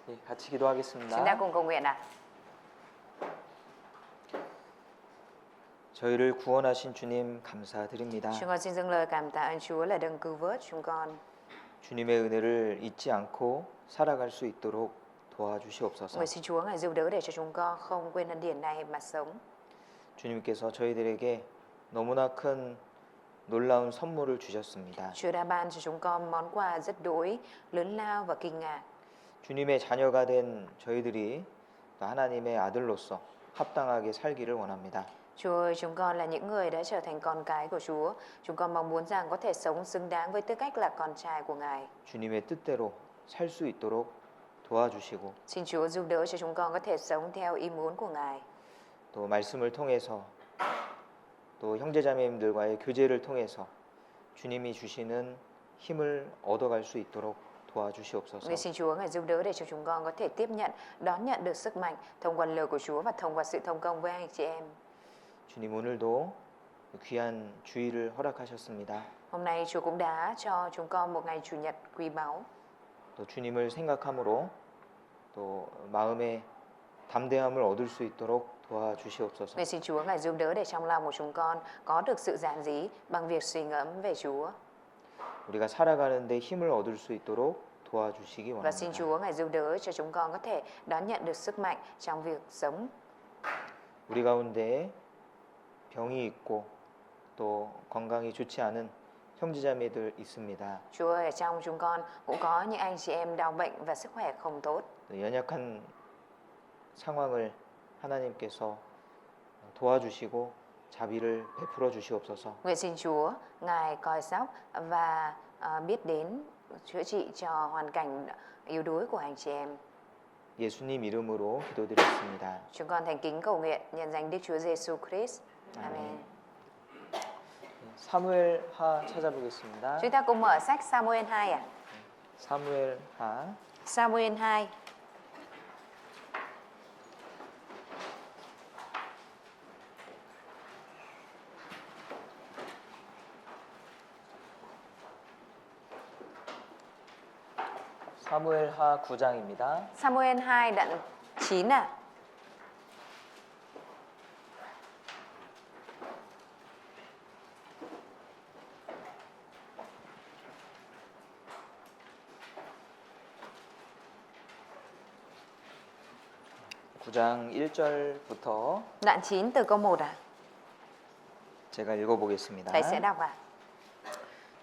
예, 같이 기도하겠습니다. Chúng ta cùng cầu nguyện ạ. 저희를 구원하신 주님 감사드립니다. Chúng con xin dâng lời cảm tạ ơn Chúa là đấng cứu vớt chúng con. 주님의 은혜를 잊지 않고 살아갈 수 있도록 도와주시옵소서. Nguyện xin Chúa ngài giúp đỡ để cho chúng con không quên ân điển này mà sống. 주님께서 저희들에게 너무나 큰 놀라운 선물을 주셨습니다. Chúa đã ban cho chúng con món quà rất đỗi lớn lao và kinh ngạc. 주님의 자녀가 된 저희들이 또 하나님의 아들로서 합당하게 살기를 원합니다. Chúa ơi, chúng con là những người đã trở thành con cái của Chúa. Chúng con mong muốn rằng có thể sống xứng đáng với tư cách là con trai của Ngài. 주님의 뜻대로 살 수 있도록 도와주시고 Xin Chúa giúp đỡ cho chúng con có thể sống theo ý muốn của Ngài. 또 말씀을 통해서 또 형제자매님들과의 교제를 통해서 주님이 주시는 힘을 얻어갈 수 있도록 도와주시옵소서. Nguyện xin Chúa ngài giúp đỡ để cho chúng con có thể tiếp nhận, đón nhận được sức mạnh thông qua lời của Chúa và thông qua sự thông công với anh chị em. 주님 오늘도 귀한 주일을 허락하셨습니다. Hôm nay Chúa cũng đã cho chúng con một ngày chủ nhật quý báu. 또 주님을 생각함으로 또 마음의 담대함을 얻을 수 있도록 도와주시옵소서. Nguyện xin Chúa ngài giúp đỡ để trong lòng của chúng con có được sự giản dí bằng việc suy ngẫm về Chúa. 우리가 살아가는데 힘을 얻을 수 있도록 도와주시기 Và xin 원합니다. Chúa ngài giúp đỡ cho chúng con có thể đón nhận được sức mạnh trong việc sống. 우리 가운데 병이 있고 또 건강이 좋지 않은 형제자매들 있습니다. Chúa ơi, ở trong chúng con cũng có những anh chị em đau bệnh và sức khỏe không tốt. 또 연약한 상황을 하나님께서 도와주시고 자비를 베풀어 주시옵소서. Nguyện xin Chúa ngài coi sóc và biết đến chữa trị cho hoàn cảnh yếu đuối của anh chị em. 예수님 이름으로 기도드렸습니다. Chúng con thành kính cầu nguyện nhân danh Đức Chúa Giêsu Christ. Amen. 사무엘하 찾아보겠습니다. Chúng ta cùng mở sách Samuel 2 ạ. 사무엘하 Samuel 2. 사무엘하 9장입니다. Samuel 2 đoạn 9 ạ. 구장 1절부터 Đoạn 9 từ câu 1 ạ. 제가 읽어보겠습니다. Thầy sẽ đọc ạ.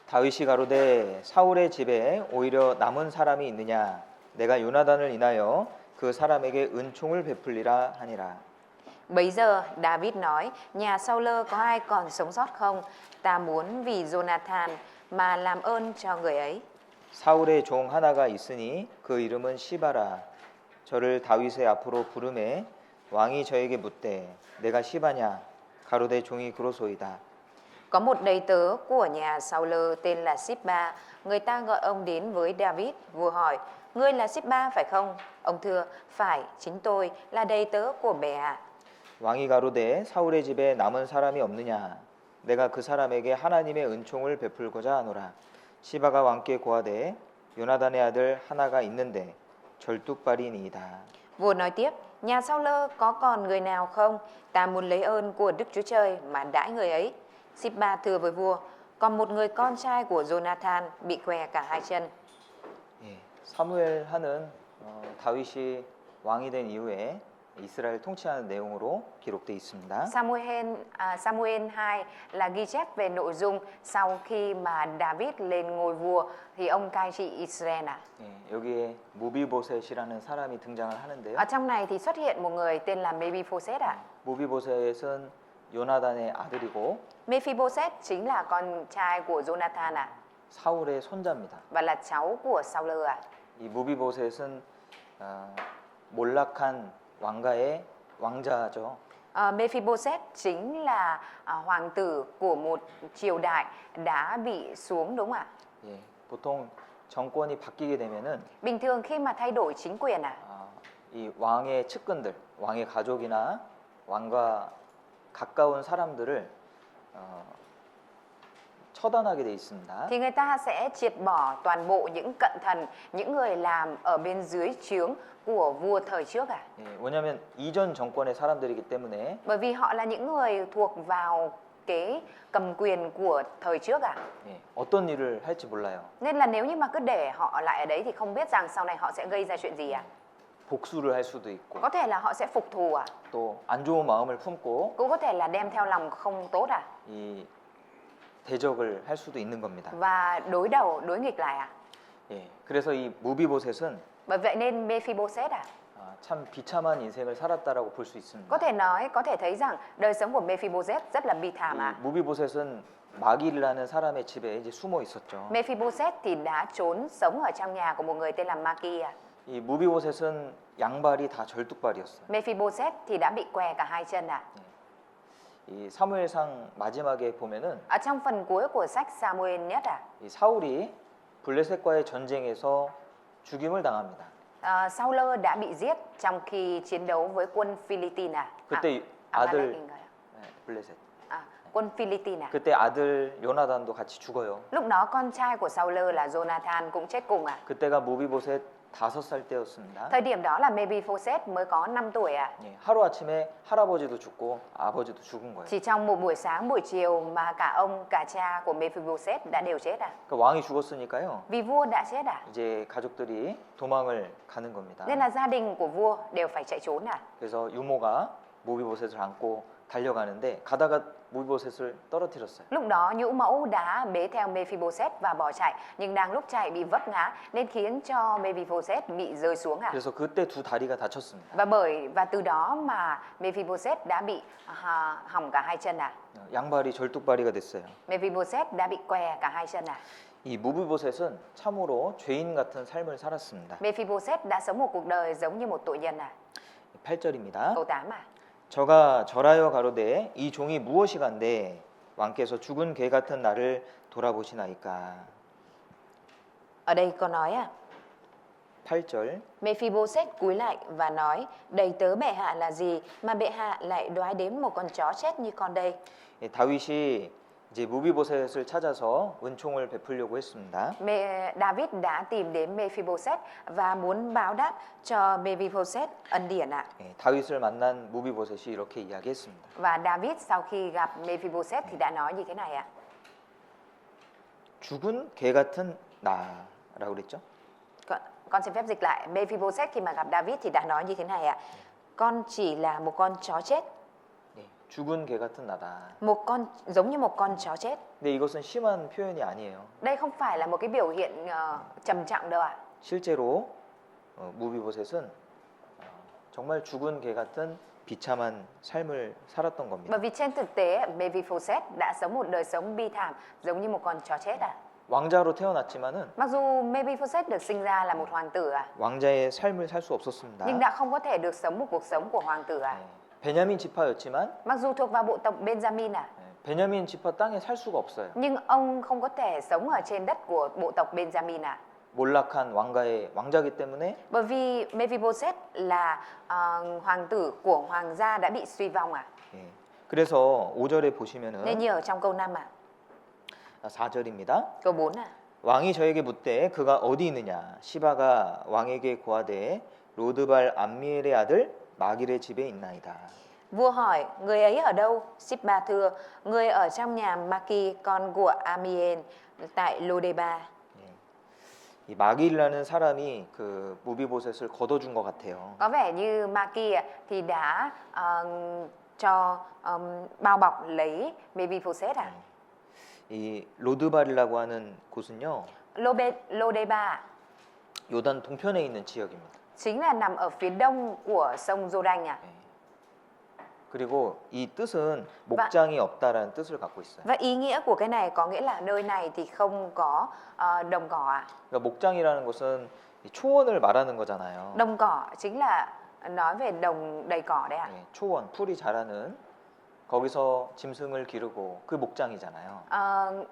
다윗이 가로되 사울의 집에 오히려 남은 사람이 있느냐 내가 요나단을 인하여 그 사람에게 은총을 베풀리라 하니라. Bấy giờ David nói, nhà Saul có ai còn sống sót không? Ta muốn vì Jonathan mà làm ơn cho người ấy. 사울의 종 하나가 있으니 그 이름은 시바라. 저를 다윗의 앞으로 부르매 왕이 저에게 묻되 내가 시바냐 가로되 종이 그로소이다. Có một đầy tớ của nhà Saul tên là Sipba. Người ta gọi ông đến với David. Vua hỏi, ngươi là Sipba phải không? Ông thưa, phải, chính tôi là đầy tớ của bệ hạ. 왕이 가로되 사울의 집에 남은 사람이 없느냐 내가 그 사람에게 하나님의 은총을 베풀고자 하노라. 시바가 왕께 고하되 요나단의 아들 하나가 있는데 절뚝발이니이다. Vua nói tiếp, nhà Saul có còn người nào không? Ta muốn lấy ơn của Đức Chúa Trời mà đãi người ấy. Sipba thưa với vua, còn một người con trai của Jonathan bị què cả hai chân. 예, 사무엘 하는 다윗이 왕이 된 이후에 이스라엘 통치하는 내용으로 기록되어 있습니다. Samuel 2 là ghi chép về nội dung sau khi mà David lên ngôi vua thì ông cai trị Israel ạ. 예, 여기에 무비보셋이라는 사람이 등장을 하는데요. Ở trong này thì xuất hiện một người tên là Mephibosheth ạ. 무비보셋은 요나단의 아들이고 Mephibosheth chính là con trai của Jonathan ạ 사울의 손자입니다. và là cháu của Saul ạ. 이 무비보셋은 몰락한 왕가의 왕자죠. Mephibosheth chính là hoàng tử của một triều đại đã bị xuống đúng không ạ? 예, 보통 정권이 바뀌게 되면은 Bình thường khi mà thay đổi chính quyền 이 왕의 측근들, 왕의 가족이나 왕과 가까운 사람들을 처단하게 돼 있습니다. thì người ta sẽ triệt bỏ toàn bộ những cận thần, những người làm ở bên dưới trướng của vua thời trước à. 예, 왜냐하면 이전 정권의 사람들이기 때문에 Bởi vì họ là những người thuộc vào cái cầm quyền của thời trước à. 예, 어떤 일을 할지 몰라요. Nên là nếu như mà cứ để họ lại ở đấy thì không biết rằng sau này họ sẽ gây ra chuyện gì à. 복수를 할 수도 있고 Có thể là họ sẽ phục thù à. 또 안 좋은 마음을 품고 Cũng có thể là đem theo lòng không tốt à. 이 대적을 할 수도 있는 겁니다. Và đối đầu, đối nghịch lại à. 예, 그래서 이 무비보셋은 Bởi vậy nên Mephibosheth à. 참 비참한 인생을 살았다라고 볼 수 있습니다. Có thể thấy rằng đời sống của Mephibosheth rất là bi thảm à. 이 무비보셋은 마길이라는 사람의 집에 이제 숨어 있었죠. Mephibosheth thì đã trốn sống ở trong nhà của một người tên là Maki à. 이 무비보셋은 양발이 다 절뚝발이었어요. Mephibosheth thì đã bị què cả hai chân à. 이 사무엘상 마지막에 보면은 Ở trong phần cuối của sách Samuel nhất à. 이 사울이 블레셋과의 전쟁에서 죽임을 당합니다. Saul đã bị giết trong khi chiến đấu với quân Philippines à. 그때 Amalek 아들 인가요? 블레셋. Quân Philippines à. 그때 아들 요나단도 같이 죽어요. Lúc đó con trai của Saul là Jonathan cũng chết cùng à. 그때가 무비보셋 5살 때였습니다. Thời điểm đó là Mephibosheth mới có 5 tuổi à. 예, 하루 아침에 할아버지도 죽고 아버지도 죽은 거예요. Chỉ trong một buổi sáng, buổi chiều mà cả ông, cả cha của Mephibosheth đã đều chết à. 그러니까 왕이 죽었으니까요. Vì vua đã chết à. 이제 가족들이 도망을 가는 겁니다. Nên là gia đình của vua đều phải chạy trốn à. 그래서 유모가 무비보셋을 안고 달려가는데 가다가 무비보셋을 떨어뜨렸어요. Lúc đó nhũ mẫu đã bế theo Mephibosheth và bỏ chạy, nhưng đang lúc chạy bị vấp ngã nên khiến cho Mephibosheth bị rơi xuống à. 그래서 그때 두 다리가 다쳤습니다. Và từ đó mà Mephibosheth đã bị hỏng cả hai chân à. 양발이 절뚝발이가 됐어요. Mephibosheth đã bị què cả hai chân à. 이 무비보셋은 참으로 죄인 같은 삶을 살았습니다. Mephibosheth đã sống một cuộc đời giống như một tội nhân à. 8절입니다. Câu 8 à. 저가 절하여 가로되 이 종이 무엇이간데 왕께서 죽은 개 같은 나를 돌아보시나이까. Ở đây có nói à. 8절 Mephibosheth cúi lại và nói: đầy tớ bệ hạ là gì mà bệ hạ lại đoái đến một con chó chết như con đây. 다윗이 이제 무비보셋을 찾아서 은총을 베풀려고 했습니다. David đã tìm đến Mephibosheth và muốn báo đáp cho Mephibosheth ân điển ạ. 다윗을 만난 무비보셋이 이렇게 이야기했습니다. Và David sau khi gặp Mephibosheth thì đã nói như thế này ạ. 죽은 개 같은 나라고 그랬죠? Con xin phép dịch lại. Mephibosheth khi mà gặp David thì đã nói như thế này ạ. Con chỉ là một con chó chết. 죽은 개 같은 나다. Giống như một con chó chết. 근데 이것은 심한 표현이 아니에요. Đây không phải là một cái biểu hiện trầm trọng đâu ạ. 실제로 무비보셋은 정말 죽은 개 같은 비참한 삶을 살았던 겁니다. Bởi vì trên thực tế Mephibosheth đã sống một đời sống bi thảm giống như một con chó chết ạ. 왕자로 태어났지만은 Mặc dù Mephibosheth được sinh ra là một hoàng tử ạ, 왕자의 삶을 살 수 없었습니다. nhưng đã không có thể được sống một cuộc sống của hoàng tử ạ. 베냐민 지파였지만 Mặc dù thuộc vào bộ tộc Benjamin ạ, 베냐민 지파 땅에 살 수가 없어요. nhưng ông không có thể sống ở trên đất của bộ tộc Benjamin ạ. 몰락한 왕자기 때문에 Bởi vì Mephibosheth là hoàng tử của hoàng gia đã bị suy vong ạ. 그래서 5절에 Nên 보시면은 như ở trong câu 5 ạ. 4절입니다. Câu 4 ạ. 왕이 저에게 묻되 그가 어디 있느냐 시바가 왕에게 고하되 로드발 암미엘의 아들 마길의 집에 있나이다. Vua hỏi, người ấy ở đâu? Sip-ba thưa, người ở trong nhà Maki, con của Amiel tại Lô-đê-ba. 이 마길이라는 사람이 그 무비보셋을 걷어준 것 같아요. Có vẻ như Maki thì đã bao bọc lấy Mephibosheth à? 이 로드발이라고 하는 곳은요. Lô-đê-ba 요단 동편에 있는 지역입니다. chính là nằm ở phía đông của sông Giô-đanh à? 그리고 이 뜻은 목장이 없다라는 뜻을 갖고 있어요. Và ý nghĩa của cái này có nghĩa là nơi này thì không có đồng cỏ à? 그러니까 목장이라는 것은 초원을 말하는 거잖아요. Đồng cỏ chính là nói về đồng đầy cỏ đấy ạ. 초원, 풀이 자라는 거기서 짐승을 기르고 그 목장이잖아요.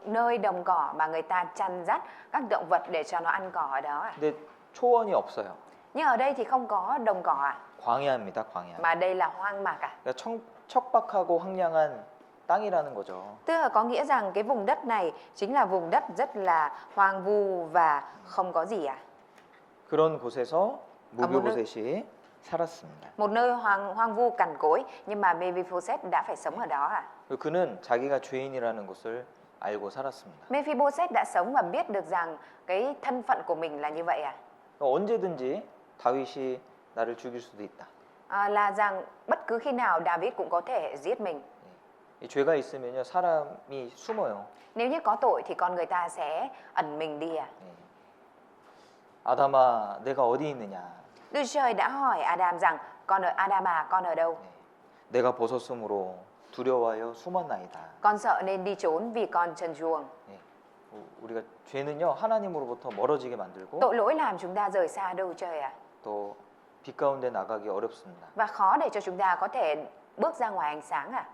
Nơi đồng cỏ mà người ta chăn dắt các động vật để cho nó ăn cỏ ở đó ạ. 근데 초원이 없어요. Nhưng ở đây thì không có đồng cỏ ạ. 광야입니다, 광야. Mà đây là hoang mạc ạ. 그러니까 척박하고 황량한 땅이라는 거죠. Tức là có nghĩa rằng cái vùng đất này chính là vùng đất rất là hoang vu và không có gì à. 그런 곳에서 무비보셋이 살았습니다. Một nơi hoang vu cằn cỗi nhưng mà Mephibosheth đã phải sống ở đó à. 그는 자기가 죄인이라는 것을 알고 살았습니다. Mephibosheth đã sống và biết được rằng cái thân phận của mình là như vậy à. 언제든지 다윗이 나를 죽일 수도 있다. Là rằng bất cứ khi nào David cũng có thể giết mình. 이 죄가 있으면요 사람이 숨어요. Nếu như có tội thì con người ta sẽ ẩn mình đi à. 아담아, 내가 어디 있느냐? Đức Trời đã hỏi Adam rằng con ở Adam à, con ở đâu? 내가 벗었으므로 두려워하여 숨었나이다. Con sợ nên đi trốn vì con trần truồng. 우리가 죄는요 하나님으로부터 멀어지게 만들고 Tội lỗi làm chúng ta rời xa Đức Trời à. 또 빛 가운데 나가기 어렵습니다. Và khó để cho chúng ta có thể bước ra ngoài ánh sáng à.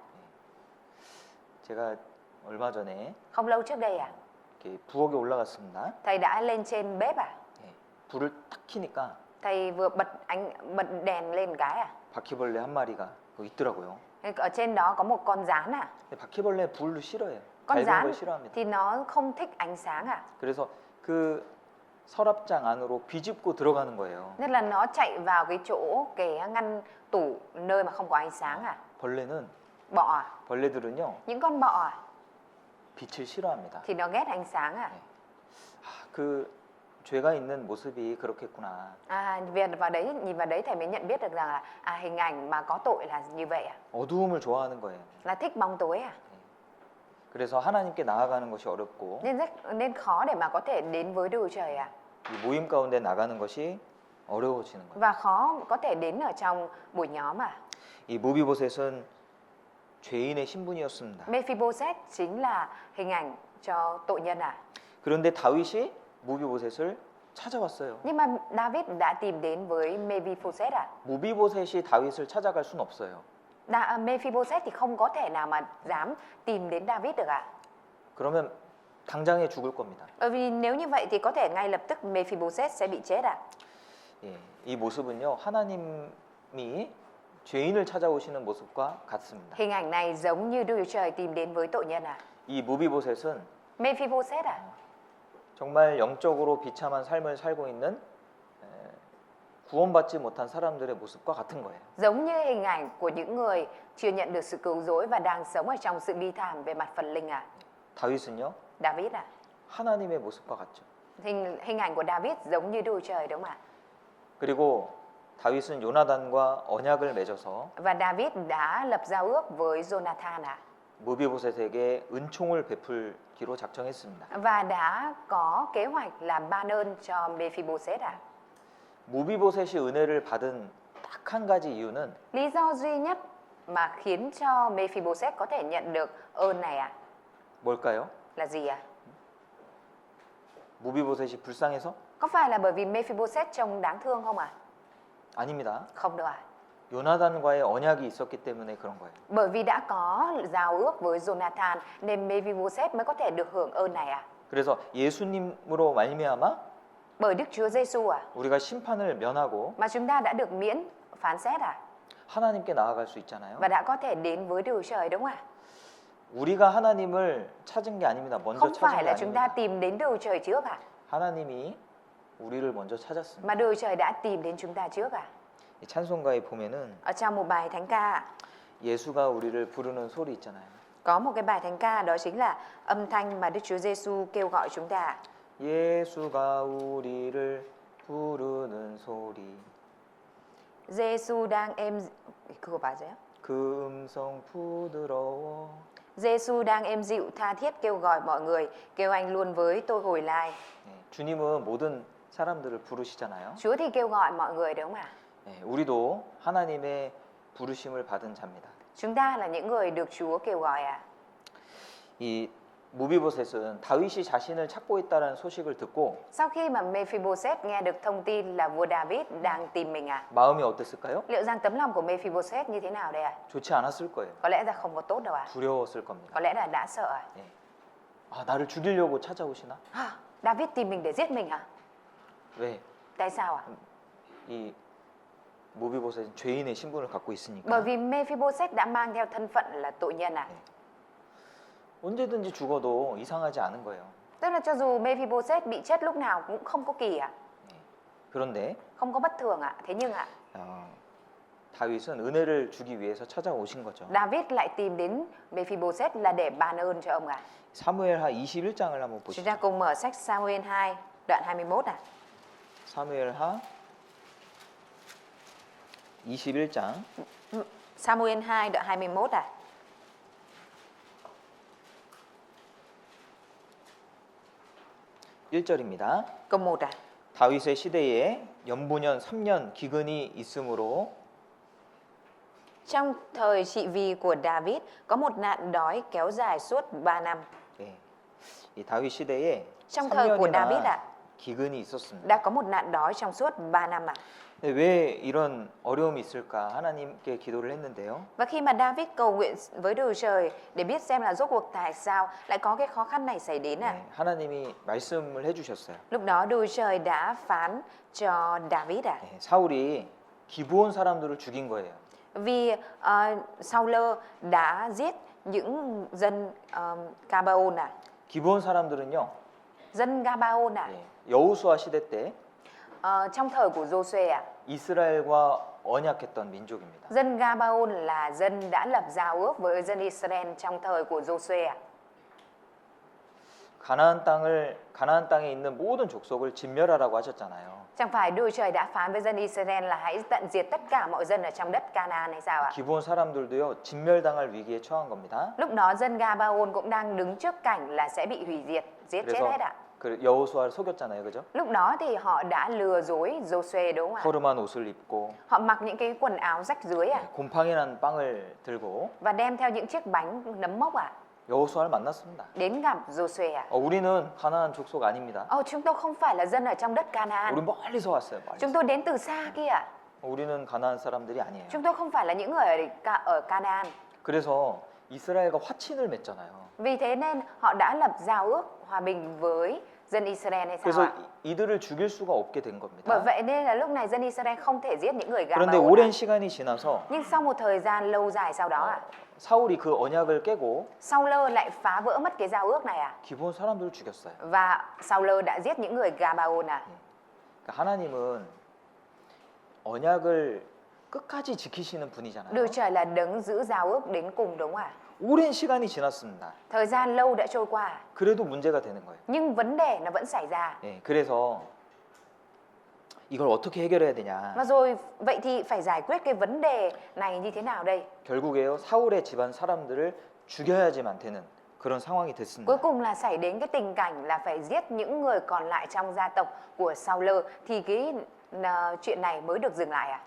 제가 얼마 전에 Không lâu trước đây à, 이렇게 부엌에 올라갔습니다. thầy đã lên trên bếp à. 불을 탁 켜니까 Thầy vừa bật đèn lên cái à. 바퀴벌레 한 마리가 있더라고요. Ở trên đó có một con gián à. 근데 바퀴벌레 불을 싫어해요. Con 밝은 gián 걸 싫어합니다. thì nó không thích ánh sáng à. 그래서 그 서랍장 안으로 비집고 들어가는 거예요. Nên là nó chạy vào cái chỗ cái ngăn tủ nơi mà không có ánh sáng à. 벌레는 Bọ à. 벌레들은요 Những con bọ à 빛을 싫어합니다. thì nó ghét ánh sáng à. 그 죄가 있는 모습이 그렇겠구나. Nhìn vào đấy thầy mới nhận biết được rằng là hình ảnh mà có tội là như vậy à. 어두움을 좋아하는 거예요. Là thích bóng tối à. 그래서 하나님께 나아가는 것이 어렵고 Nên khó để mà có thể đến với Đức Trời à. 이 모임 가운데 나가는 것이 어려워지는 거예요. Và khó có thể đến ở trong buổi nhóm à. 이 무비보셋은 죄인의 신분이었습니다. Mephibosheth chính là hình ảnh cho tội nhân à. 그런데 다윗이 무비보셋을 찾아왔어요. Nhưng mà David đã tìm đến với Mephibosheth à. 무비보셋이 다윗을 찾아갈 순 없어요. Mephibosheth thì không có thể nào mà dám tìm đến David được à. 그러면 당장에 죽을 겁니다. Bởi vì nếu như vậy thì có thể ngay lập tức Mephibosheth sẽ bị chết à. 이 모습은요 하나님이 죄인을 찾아오시는 모습과 같습니다. Hình ảnh này giống như Đức Trời tìm đến với tội nhân à. 이 무비보셋은 Mephibosheth à. 정말 영적으로 비참한 삶을 살고 있는 구원받지 못한 사람들의 모습과 같은 거예요. Giống như hình ảnh của những người chưa nhận được sự cứu rỗi và đang sống ở trong sự bi thảm về mặt phần linh à. 다윗은요 David à. 하나님의 모습과 같죠. Hình ảnh của David giống như Đức Trời đúng không ạ? 그리고 다윗은 요나단과 언약을 맺어서 Và David đã lập giao ước với Jonathan à. 무비보셋에게 은총을 베풀기로 작정했습니다. Và đã có kế hoạch làm ban ơn cho Mephibosheth à. 무비보셋이 은혜를 받은 딱 한 가지 이유는 Lý do duy nhất mà khiến cho Mephibosheth có thể nhận được ơn này à 뭘까요? là gì à? 무비보셋이 불쌍해서? Có phải là bởi vì Mephibosheth trông đáng thương không à? 아닙니다. Không đâu à. 요나단과의 언약이 있었기 때문에 그런 거예요. Bởi vì đã có giao ước với Jonathan nên Mephibosheth mới có thể được hưởng ơn này à. 그래서 예수님으로 말미암아 Bởi Đức Chúa Giêsu à 우리가 심판을 면하고 mà chúng ta đã được miễn phán xét à. 하나님께 나아갈 수 있잖아요. Và đã có thể đến với Đức Trời đúng không ạ? 우리가 하나님을 찾은 게 아닙니다. 먼저 Không 찾은 phải 게 là chúng ta 아닙니다. tìm đến Đức Trời trước à, 하나님이 우리를 먼저 찾았습니다. mà Đức Trời đã tìm đến chúng ta trước à. 이 찬송가에 보면은 Ở trong một bài thánh ca 예수가 우리를 부르는 소리 있잖아요. có một cái bài thánh ca đó chính là âm thanh mà Đức Chúa Giêsu kêu gọi chúng ta. 예수가 우리를 부르는 소리. Giêsu đang 그거 맞아요? 그 음성 부드러워. Giêsu đang êm dịu tha thiết kêu gọi mọi người, kêu anh luôn với tôi hồi lai. 주님은 모든 사람들을 부르시잖아요. Chúa thì kêu gọi mọi người đúng không ạ? 우리도 하나님의 부르심을 받은 자입니다. Chúng ta là những người được Chúa kêu gọi à. 이 무비보셋은 다윗이 자신을 찾고 있다는 소식을 듣고 Sau khi mà Mephibosheth nghe được thông tin là vua David đang tìm mình à, 마음이 어땠을까요? liệu rằng tấm lòng của Mephibosheth như thế nào đây à? 좋지 않았을 거예요. Có lẽ là không có tốt đâu à? 두려웠을 겁니다. Có lẽ là đã sợ à? 아, 나를 죽이려고 찾아오시나? David tìm mình để giết mình à? 왜? Tại sao à? 이 무비보셋은 죄인의 신분을 갖고 있으니까. Bởi vì Mephibosheth đã mang theo thân phận là tội nhân à. 언제든지 죽어도 이상하지 않은 거예요. Tức là cho dù Mephibosheth bị chết lúc nào cũng không có kỳ ạ, 그런데 không có bất thường ạ. Thế nhưng ạ, 다윗은 은혜를 주기 위해서 찾아오신 거죠. David lại tìm đến Mephibosheth là để ban ơn cho ông ạ. 사무엘하 21장을 한번 Chúng 보시죠. ta cùng mở sách Samuel 2 đoạn 21 ạ. 사무엘하 21장 Samuel 2 đoạn 21 ạ. 1절입니다. Câu 1 ạ. 다윗의 시대에 연보년 3년 기근이 있으므로 Trong thời trị vì của David có một nạn đói kéo dài suốt 3 năm. 네, 이 다윗 시대에 Trong thời của David 3년이나 ạ, 기근이 있었습니다. đã có một nạn đói trong suốt 3 năm ạ. 근데 왜 이런 어려움이 있을까 하나님께 기도를 했는데요. Và khi mà David cầu nguyện với Đức Trời để biết xem là rốt cuộc tại sao lại có cái khó khăn này xảy đến ạ. 네, 하나님이 말씀을 해주셨어요. Lúc đó Đức Trời đã phán cho David ạ. 네, 사울이 기브온 사람들을 죽인 거예요. Vì Saul đã giết những dân Gabaon ạ. 기브온 사람들은요, Dân Gabaon ạ. 여호수아 시대 때 Trong thời của Joshua ạ. 이스라엘과 언약했던 민족입니다. Dân Gabaon là dân đã lập giao ước với dân Israel trong thời của Joshua ạ. 가나안 땅에 있는 모든 족속을 진멸하라고 하셨잖아요. Chẳng phải Đức Trời đã phán với dân Israel là hãy tận diệt tất cả mọi dân ở trong đất Canaan hay sao ạ? 기브온 사람들도요, 진멸당할 위기에 처한 겁니다. Lúc đó dân Gabaon cũng đang đứng trước cảnh là sẽ bị hủy diệt, giết chết 그래서 hết ạ. 그 여호수아를 속였잖아요, 그죠? Lúc đó thì họ đã lừa dối Joshua đúng không ạ? 허름한 옷을 입고 Họ mặc những cái quần áo rách rưới ạ, 곰팡이난 빵을 들고 và đem theo những chiếc bánh nấm mốc ạ, 여호수아를 만났습니다. đến gặp Joshua ạ. 우리는 가나안 족속 아닙니다. Chúng tôi không phải là dân ở trong đất 우리 Canaan. 멀리서 왔어요. Chúng tôi đến từ xa kia ạ. 우리는 가나안 사람들이 아니에요. Chúng tôi không phải là những người ở Canaan. 그래서 이스라엘과 화친을 맺잖아요. Vì thế nên họ đã lập giao ước hòa bình với dân Israel hay sao 그래서 ạ? 이들을 죽일 수가 없게 된 겁니다. Bởi vậy nên là lúc này dân Israel không thể giết những người 그런데 Gabaon. 오랜 시간이 지나서 Nhưng sau một thời gian lâu dài sau đó ạ, 사울이 그 언약을 깨고 Saul lại phá vỡ mất cái giao ước này ạ. 기브온 사람들을 죽였어요. Và Saul đã giết những người Gabaon ạ. 그러니까 하나님은 언약을 끝까지 지키시는 분이잖아요. Đức Trời là đấng giữ giao ước đến cùng đúng không ạ? 오랜 시간이 지났습니다. Thời gian lâu đã trôi qua, 그래도 문제가 되는 거예요. nhưng vấn đề nó vẫn xảy ra. 그래서 이걸 어떻게 해결해야 되냐. Và rồi vậy thì phải giải quyết cái vấn đề này như thế nào đây? 결국에요, 사울의 집안 사람들을 죽여야지만 되는 그런 상황이 Cuối 됐습니다. cùng là xảy đến cái tình cảnh là phải giết những người còn lại trong gia tộc của Saul thì cái chuyện này mới được dừng lại ạ.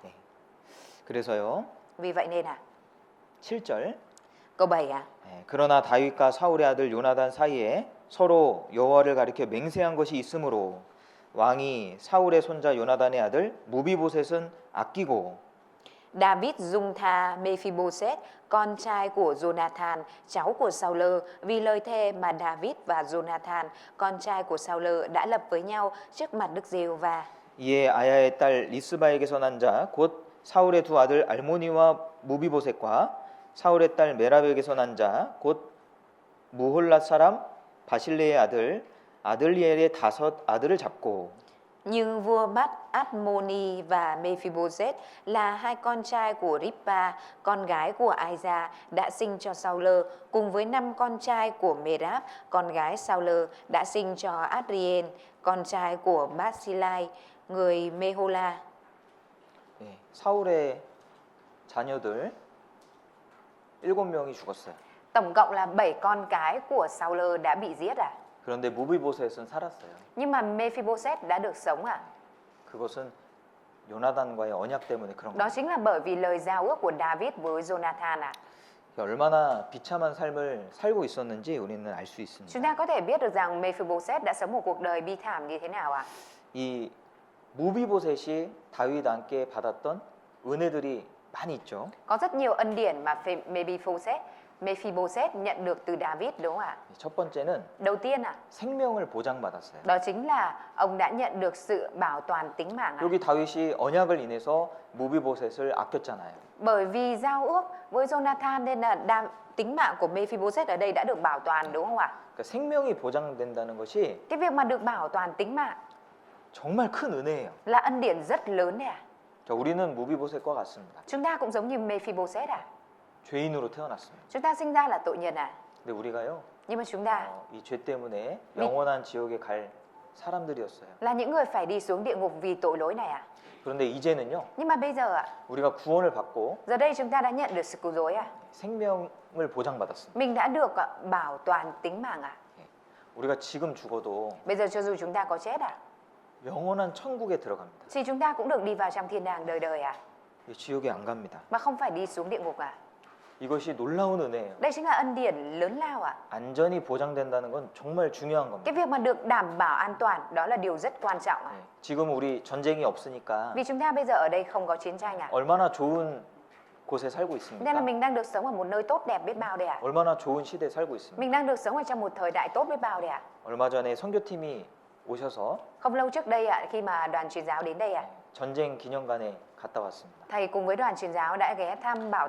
그래서요, Vì vậy nên 7절. câu 7 ạ. 그러나 다윗과 사울의 아들 요나단 사이에 서로 여호와를 가리켜 맹세한 것이 있으므로 왕이 사울의 손자 요나단의 아들 무비보셋은 아끼고 David dung tha Mephibosheth, con trai của Jonathan, cháu của Saul, vì lời thề mà David và Jonathan, con trai của Saul đã lập với nhau trước mặt Đức Giê-hô-va. 이에 아야의 딸 리스바에게서 난 자 곧 사울의 두 아들 알모니와 무비보셋과 사울의 딸 메랍에게서 난 자 곧 무홀랏 사람 바실레의 아들 아들리엘의 5 아들을 잡고 Nhưng vua bắt Admoni và Mephibosheth là hai con trai của Rippa, con gái của Aiza, đã sinh cho Saul, cùng với 5 con trai của Merab, con gái Saul, đã sinh cho Adrien, con trai của Basilai, người Mehola. 사울의 자녀들 7명이 죽었어요. Tổng cộng là 7 con cái của Saul đã bị giết à? 그런데 무비보셋은 살았어요. Nhưng mà Mephibosheth đã được sống à? 그것은 요나단과의 언약 때문에 그런 Đó 거예요. chính là bởi vì lời giao ước của David với Jonathan à? 얼마나 비참한 삶을 살고 있었는지 우리는 알 수 Chúng 있습니다. ta có thể biết được rằng Mephibosheth đã sống một cuộc đời bi thảm như thế nào à? 이 무비보셋이 다윗 함께 받았던 은혜들이 많이 있죠. Có rất nhiều ân điển mà Mephibosheth Mephibosheth nhận được từ David đúng không ạ? 첫 번째는 Đầu tiên 생명을 보장받았어요. đó chính là ông đã nhận được sự bảo toàn tính mạng 여기 다윗이 언약을 인해서 무비보셋을 아꼈잖아요. Bởi vì giao ước với Jonathan nên là tính mạng của Mephibosheth ở đây đã được bảo toàn đúng không ạ? 그러니까 생명이 보장된다는 것이 Cái việc mà được bảo toàn tính mạng 정말 큰 은혜예요. là ân điển rất lớn đấy ạ. 자, 우리는 무비보셋과 같습니다. Chúng ta cũng giống như Mephibosheth 죄인으로 태어났습니다. Chúng ta sinh ra là tội nhân 근데 우리가요, Nhưng mà chúng ta 이 죄 때문에 영원한 지옥에 갈 사람들이었어요. là những người phải đi xuống địa ngục vì tội lỗi này 그런데 이제는요, Nhưng mà bây giờ 우리가 구원을 받고 giờ đây chúng ta đã nhận được sự cứu rỗi 생명을 보장받았습니다. Mình đã được bảo toàn tính mạng 우리가 지금 죽어도 Bây giờ cho dù chúng ta có chết 영원한 천국에 들어갑니다. thì chúng ta cũng được đi vào trong thiên đàng đời đời 지옥에 안 갑니다. Mà không phải đi xuống địa ngục 이것이 놀라운 은혜예요. Đây chính là ân điển lớn lao 안전이 보장된다는 건 정말 중요한 겁니다. Cái việc mà được đảm bảo an toàn đó là điều rất quan trọng 지금 우리 전쟁이 없으니까 Vì chúng ta bây giờ ở đây không có chiến tranh 얼마나 좋은 곳에 살고 Nên là 있습니까? mình đang được sống ở một nơi tốt đẹp biết bao đây 얼마나 좋은 시대에 살고 있습니까? Mình đang được sống ở trong một thời đại tốt biết bao đây 얼마 전에 선교팀이 오셔서 Không lâu trước đây khi mà đoàn truyền giáo đến đây 전쟁 기념관에 갔다 왔습니다. Thầy cùng với đoàn truyền giáo đã ghé thăm bảo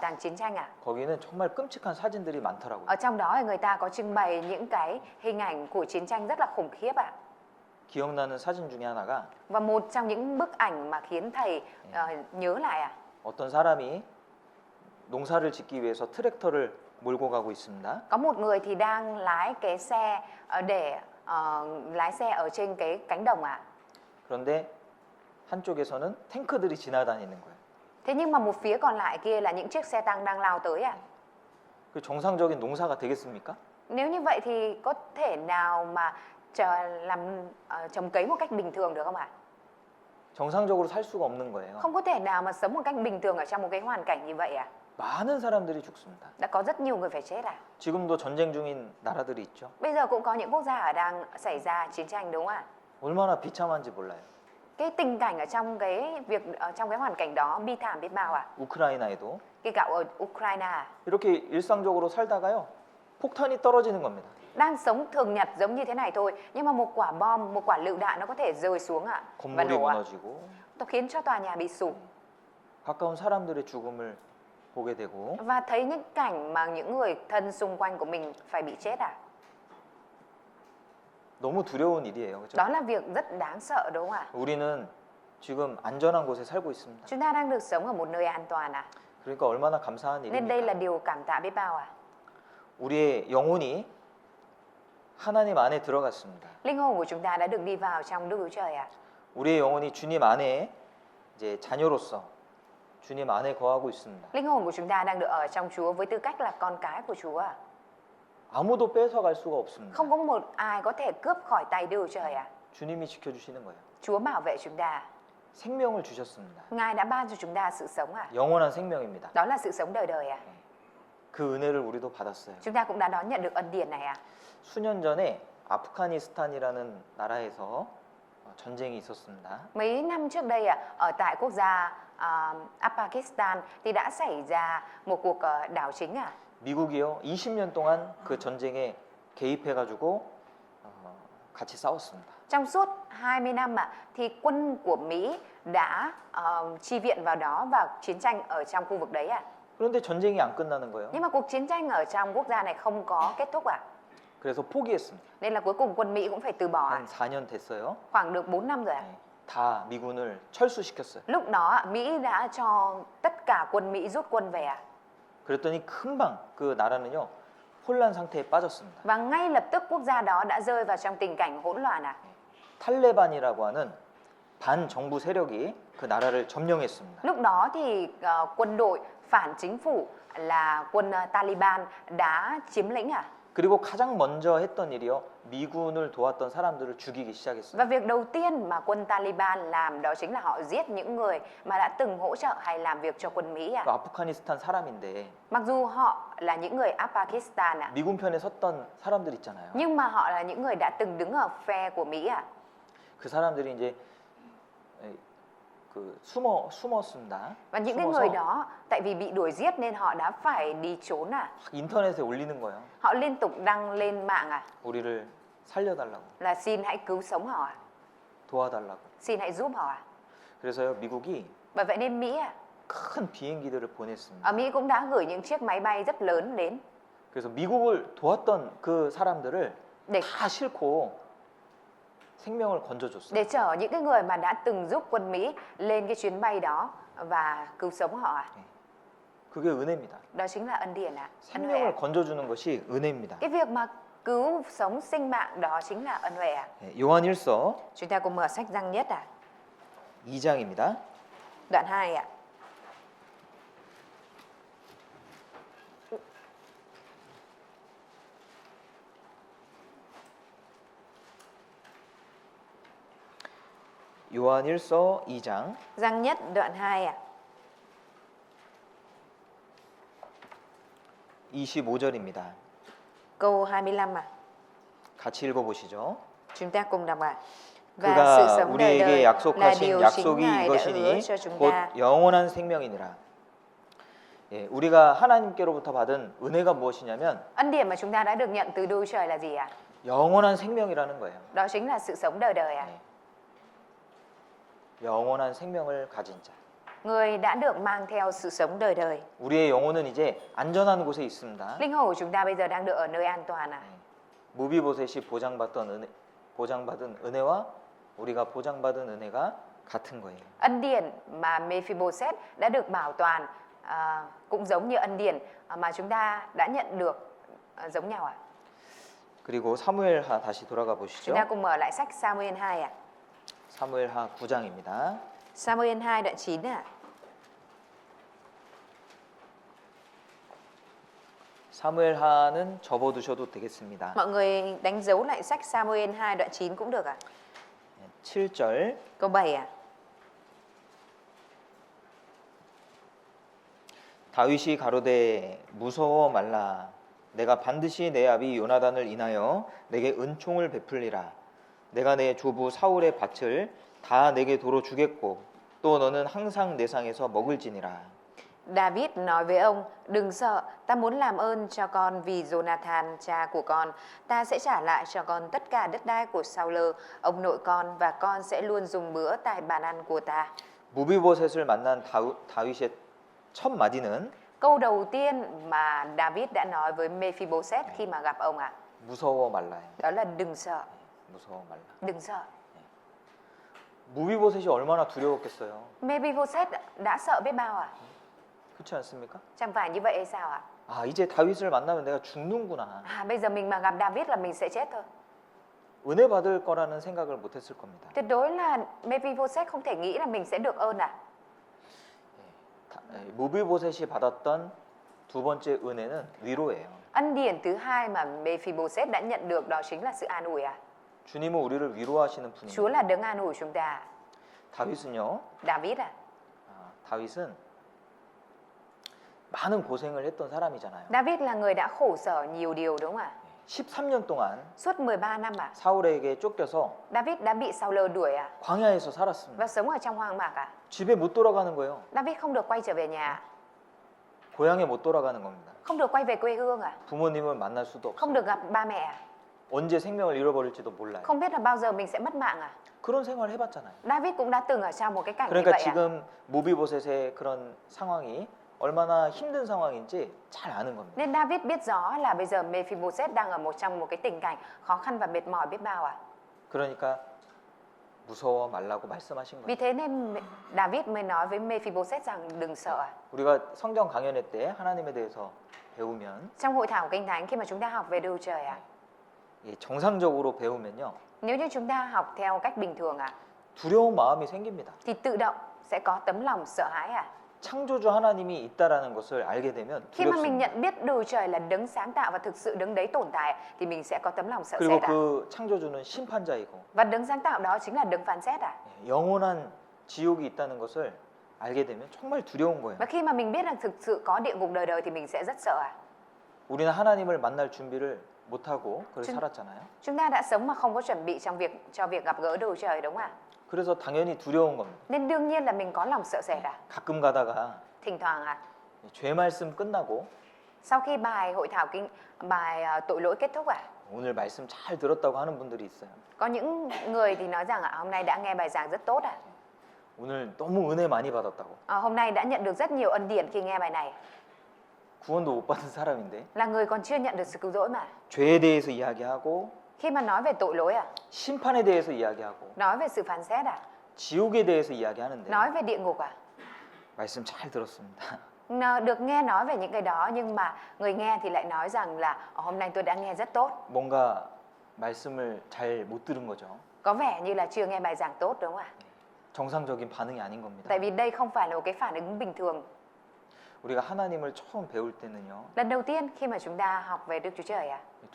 tàng chiến tranh 거기는 정말 끔찍한 사진들이 많더라고요. Ở trong đó thì người ta có trưng bày những cái hình ảnh của chiến tranh rất là khủng khiếp 기억나는 사진 중에 하나가 Và một trong những bức ảnh mà khiến thầy nhớ lại 어떤 사람이 농사를 짓기 위해서 트랙터를 몰고 가고 있습니다. Có một người thì đang lái cái xe để lái xe ở trên cái cánh đồng 그런데 한쪽에서는 탱크들이 지나다니는 거예요. Thế nhưng mà một phía còn lại kia là những chiếc xe tăng đang lao tới 그 정상적인 농사가 되겠습니까? Nếu như vậy thì có thể nào mà trồng cấy một cách bình thường được không 정상적으로 살 수가 없는 거예요. Không có thể nào mà sống một cách bình thường ở trong một cái hoàn cảnh như vậy 많은 사람들이 죽습니다. Đã có rất nhiều người phải chết 지금도 전쟁 중인 나라들이 있죠. Bây giờ cũng có những quốc gia đang xảy ra chiến tranh đúng không 얼마나 비참한지 몰라요. Cái tình cảnh ở trong trong cái hoàn cảnh đó bi thảm biết bao 우크라이나에도 Cái cậu ở Ukraine 이렇게 일상적으로 살다가요, 폭탄이 떨어지는 겁니다. đang sống thường nhật giống như thế này thôi nhưng mà một quả bom, một quả lựu đạn nó có thể rơi xuống và 건물이 nổ 무너지고 Nó khiến cho tòa nhà bị sụp 가까운 사람들의 죽음을 보게 되고 và thấy những cảnh mà những người thân xung quanh của mình phải bị chết 너무 두려운 일이에요. 그렇죠? Đó là việc rất đáng sợ đúng không 우리는 지금 안전한 곳에 살고 있습니다. Chúng ta đang được sống ở một nơi an toàn 그러니까 얼마나 감사한 Nên đây là 일입니까? điều cảm tạ biết bao 우리의 영혼이 하나님 안에 들어갔습니다. Linh hồn của chúng ta đã được đi vào trong Đức Chúa Trời 우리의 영혼이 주님 안에 이제 자녀로서 주님 안에 거하고 있습니다. Linh hồn của chúng ta đang được ở trong Chúa với tư cách là con cái của Chúa 아무도 뺏어갈 수가 없습니다. Không có một ai có thể cướp khỏi tay Đức Chúa Trời 주님이 지켜주시는 거예요. Chúa bảo vệ chúng ta 생명을 주셨습니다. Ngài đã ban cho chúng ta sự sống 영원한 생명입니다. Đó là sự sống đời đời 그 은혜를 우리도 받았어요. Chúng ta cũng đã đón nhận được ân điển này 수년 전에 아프가니스탄이라는 나라에서 전쟁이 있었습니다. Mấy năm trước đây ở tại quốc gia Pakistan thì đã xảy ra một cuộc đảo chính 미국이요 20년 동안 그 전쟁에 개입해가지고 같이 싸웠습니다. Trong suốt 20 năm thì quân của Mỹ đã chi viện vào đó và chiến tranh ở trong khu vực đấy 그런데 전쟁이 안 끝나는 거예요. Nhưng mà cuộc chiến tranh ở trong quốc gia này không có kết thúc 그래서 포기했습니다. Nên là cuối cùng quân Mỹ cũng phải từ bỏ 한 4년 됐어요. Khoảng được 4 năm rồi 다 미군을 철수시켰어요. Lúc đó Mỹ đã cho tất cả quân Mỹ rút quân về 그랬더니 금방 그 나라는요 혼란 상태에 빠졌습니다. Và ngay lập tức quốc gia đó đã rơi vào trong tình cảnh hỗn loạn 탈레반이라고 하는 반정부 세력이 그 나라를 점령했습니다. Lúc đó thì quân đội phản chính phủ là quân Taliban đã chiếm lĩnh 그리고 가장 먼저 했던 일이요 미군을 도왔던 사람들을 죽이기 시작했습니다. Và việc đầu tiên mà quân Taliban làm đó chính là họ giết những người mà đã từng hỗ trợ hay làm việc cho quân Mỹ 그 아프가니스탄 사람인데 Mặc dù họ là những người Pakistan 미군 편에 섰던 사람들 있잖아요. nhưng mà họ là những người đã từng đứng ở phe của Mỹ 그 사람들이 이제 숨었습니다. Và những cái 숨어서 người đó tại vì bị đuổi giết nên họ đã phải đi trốn 막 인터넷에 올리는 거예요. Họ liên tục đăng lên mạng 우리를 살려달라고, là xin hãy cứu sống họ 도와달라고. xin hãy giúp họ 그래서요, 미국이 Bởi vậy nên Mỹ 큰 비행기들을 보냈습니다. ở Mỹ cũng đã gửi những chiếc máy bay rất lớn đến 그래서 미국을 도왔던 그 사람들을 để 다 싣고 생명을 건져줬어요. để chở những cái người mà đã từng giúp quân Mỹ lên cái chuyến bay đó và cứu sống họ 그게 은혜입니다. Đó chính là ân điển ân huệ. 생명을 건져주는 것이 은혜입니다. Cái việc mà cứu sống sinh mạng đó chính là ân huệ 요한 1서 Chúng ta cùng mở sách Giăng Nhất 2장입니다. đoạn 2 요한 1서 2장 Giăng Nhất đoạn 2 25절입니다. câu 25 같이 읽어보시죠. Chúng ta cùng đọc Và 그가 sự sống đời 우리에게 đời là 약속하신 điều chính 약속이 Ngài đã hứa 이것이니 cho chúng 곧 ta. 영원한 생명이니라. 예, 우리가 하나님께로부터 받은 은혜가 무엇이냐면 Ân điển mà chúng ta đã được nhận từ Đức Trời là gì 영원한 생명이라는 거예요. Đó chính là sự sống đời đời 영원한 생명을 가진 자. Người đã được mang theo sự sống đời đời. 우리의 영혼은 이제 안전한 곳에 있습니다. Linh hồn của chúng ta bây giờ đang được ở nơi an toàn 무비보셋이 보장받은 은혜와 우리가 보장받은 은혜가 같은 거예요. Ân điển mà Mephibosheth đã được bảo toàn cũng giống như ân điển mà chúng ta đã nhận được giống nhau 그리고 사무엘하 다시 돌아가 보시죠. Chúng ta cùng mở lại sách Samuel 2 사무엘하 9장입니다. Samuel 2 đoạn 9 사무엘하는 접어두셔도 되겠습니다. Mọi người đánh dấu lại sách Samuel 2 đoạn 9 cũng được 7절 Câu 7 다윗이 가로되 무서워 말라 내가 반드시 내 아비 요나단을 인하여 내게 은총을 베풀리라 내가 내 조부 사울의 밭을 다 내게 도로 주겠고 또 너는 항상 내 상에서 먹을지니라. David nói với ông, đừng sợ, ta muốn làm ơn cho con vì Jonathan, cha của con. Ta sẽ trả lại cho con tất cả đất đai của Saul, ông nội con, và con sẽ luôn dùng bữa tại bàn ăn của ta. 무비보셋을 만난 다윗의 첫 마디는 Câu đầu tiên mà David đã nói với Mephibosheth khi mà gặp ông 무서워 말라요. đó là đừng sợ, 무서워 말라. đừng sợ. 무비보셋이 얼마나 두려웠겠어요. Mephibosheth đã sợ biết bao 그렇지 않습니까? Chẳng phải như vậy hay sao 아, 이제 다윗을 만나면 내가 죽는구나. Bây giờ mình mà gặp David là mình sẽ chết thôi. 은혜 받을 거라는 생각을 못 했을 겁니다. Tuyệt đối là Mephibosheth không thể nghĩ là mình sẽ được ơn 무비보셋이 받았던 두 번째 은혜는 위로예요. Ân điển thứ hai mà Mephibosheth đã nhận được đó chính là sự an ủi 주님은 우리를 위로하시는 Chúa 분입니다. là đấng an ủi chúng ta. 다윗은요. David 다윗은 많은 고생을 했던 사람이잖아요. David là người đã khổ sở nhiều điều đúng không 13년 동안 Suốt 13 năm 사울에게 쫓겨서 David đã bị Saul đuổi 광야에서 살았습니다. và sống ở trong hoang mạc 집에 못 돌아가는 거예요. David không được quay trở về nhà, 고향에 못 돌아가는 겁니다. không được quay về quê hương 부모님을 만날 수도 không 없어요. được gặp ba mẹ 언제 생명을 잃어버릴지도 몰라요. không biết là bao giờ mình sẽ mất mạng 그런 생활을 해봤잖아요. David cũng đã từng ở trong một cái cảnh như 그러니까 vậy 지금 무비보셋의 그런 상황이 얼마나 힘든 상황인지 잘 아는 겁니다. Nên David biết rõ là bây giờ Mephibosheth đang ở trong một cái tình cảnh khó khăn và mệt mỏi biết bao 그러니까 무서워 말라고 말씀하신 Vì 거예요. thế nên David mới nói với Mephibosheth rằng đừng sợ 우리가 성경 강연회 때 하나님에 대해서 배우면 Trong hội thảo Kinh Thánh khi mà chúng ta học về Đức Trời 정상적으로 배우면요. Nếu như chúng ta học theo cách bình thường 두려운 마음이 생깁니다. thì tự động sẽ có tấm lòng sợ hãi 창조주 하나님이 있다라는 것을 알게 되면 Khi mà mình 두렵습니다. nhận biết Đức Trời là đấng sáng tạo và thực sự đấng đấy tồn tại thì mình sẽ có tấm lòng sợ 그리고 sệt 그 창조주는 심판자이고 Và đấng sáng tạo đó chính là đấng phán xét 영원한 지옥이 있다는 것을 알게 되면 정말 두려운 거예요. Và khi mà mình biết rằng thực sự có địa ngục đời đời thì mình sẽ rất sợ 우리는 하나님을 만날 준비를 못 하고 그렇게 준- 살았잖아요. Chúng ta đã sống mà không có chuẩn bị cho việc gặp gỡ Đức Trời đúng không 그래서 당연히 두려운 겁니다. Nên đương nhiên là mình có lòng sợ sệt à. 가끔 가다가 Thỉnh thoảng à, 죄 말씀 끝나고 sau khi bài hội thảo tội lỗi kết thúc à, 오늘 말씀 잘 들었다고 하는 분들이 있어요. có những người thì nói rằng hôm nay đã nghe bài giảng rất tốt à. 오늘 너무 은혜 많이 받았다고. Hôm nay đã nhận được rất nhiều ân điển khi nghe bài này. 구원도 못 받은 사람인데 Là người còn chưa nhận được sự cứu rỗi mà. 죄에 대해서 이야기하고 Khi mà nói về tội lỗi à, 심판에 대해서 이야기하고 nói về sự phán xét à, 지옥에 대해서 이야기하는데 nói về địa ngục à. 말씀 잘 들었습니다. Được nghe nói về những cái đó nhưng mà người nghe thì lại nói rằng là hôm nay tôi đã nghe rất tốt. 뭔가 말씀을 잘 못 들은 거죠. Có vẻ như là chưa nghe bài giảng tốt đúng không ạ? 정상적인 반응이 아닌 겁니다. Tại vì đây không phải là một cái phản ứng bình thường. 우리가 하나님을 처음 배울 때는요. Lần đầu tiên khi mà chúng ta học về Đức Chúa Trời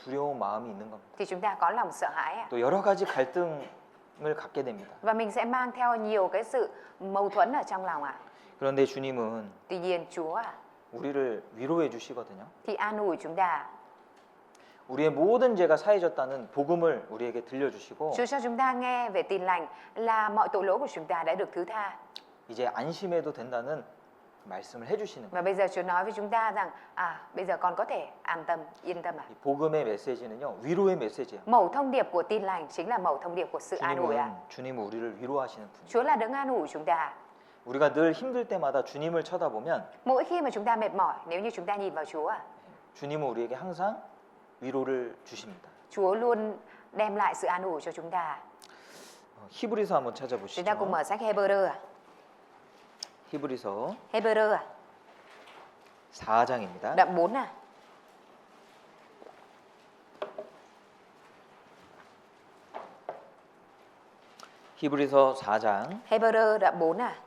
두려운 마음이 있는 겁니다. thì chúng ta có lòng sợ hãi 또 여러 가지 갈등을 갖게 됩니다. và mình sẽ mang theo nhiều cái sự mâu thuẫn ở trong lòng 그런데 주님은 Tuy nhiên Chúa 우리를 위로해 주시거든요. thì an ủi chúng ta. 우리의 모든 죄가 사해졌다는 복음을 우리에게 들려주시고 Chúa cho chúng ta nghe về tin lành là mọi tội lỗi của chúng ta đã được thứ tha. 이제 안심해도 된다는 말씀을 해주시는 Và 거예요. bây giờ Chúa nói với chúng ta rằng bây giờ con có thể an tâm, yên tâm 이 복음의 메시지는요, 위로의 메시지예요. Mẩu thông điệp của tin lành chính là mẩu thông điệp của sự an ủi 주님은 우리를 위로하시는 분이에요. Chúa là đấng an ủi chúng ta. 우리가 늘 힘들 때마다 주님을 쳐다보면 Mỗi khi mà chúng ta mệt mỏi, nếu như chúng ta nhìn vào Chúa 주님은 우리에게 항상 위로를 주십니다. Chúa luôn đem lại sự an ủi cho chúng ta. 히브리서 한번 Chúng ta cùng 찾아보시죠. mở sách Hebrew 히브리서 Hebrew 4장입니다. đoạn 4 히브리서 4장 Hebrew đoạn 4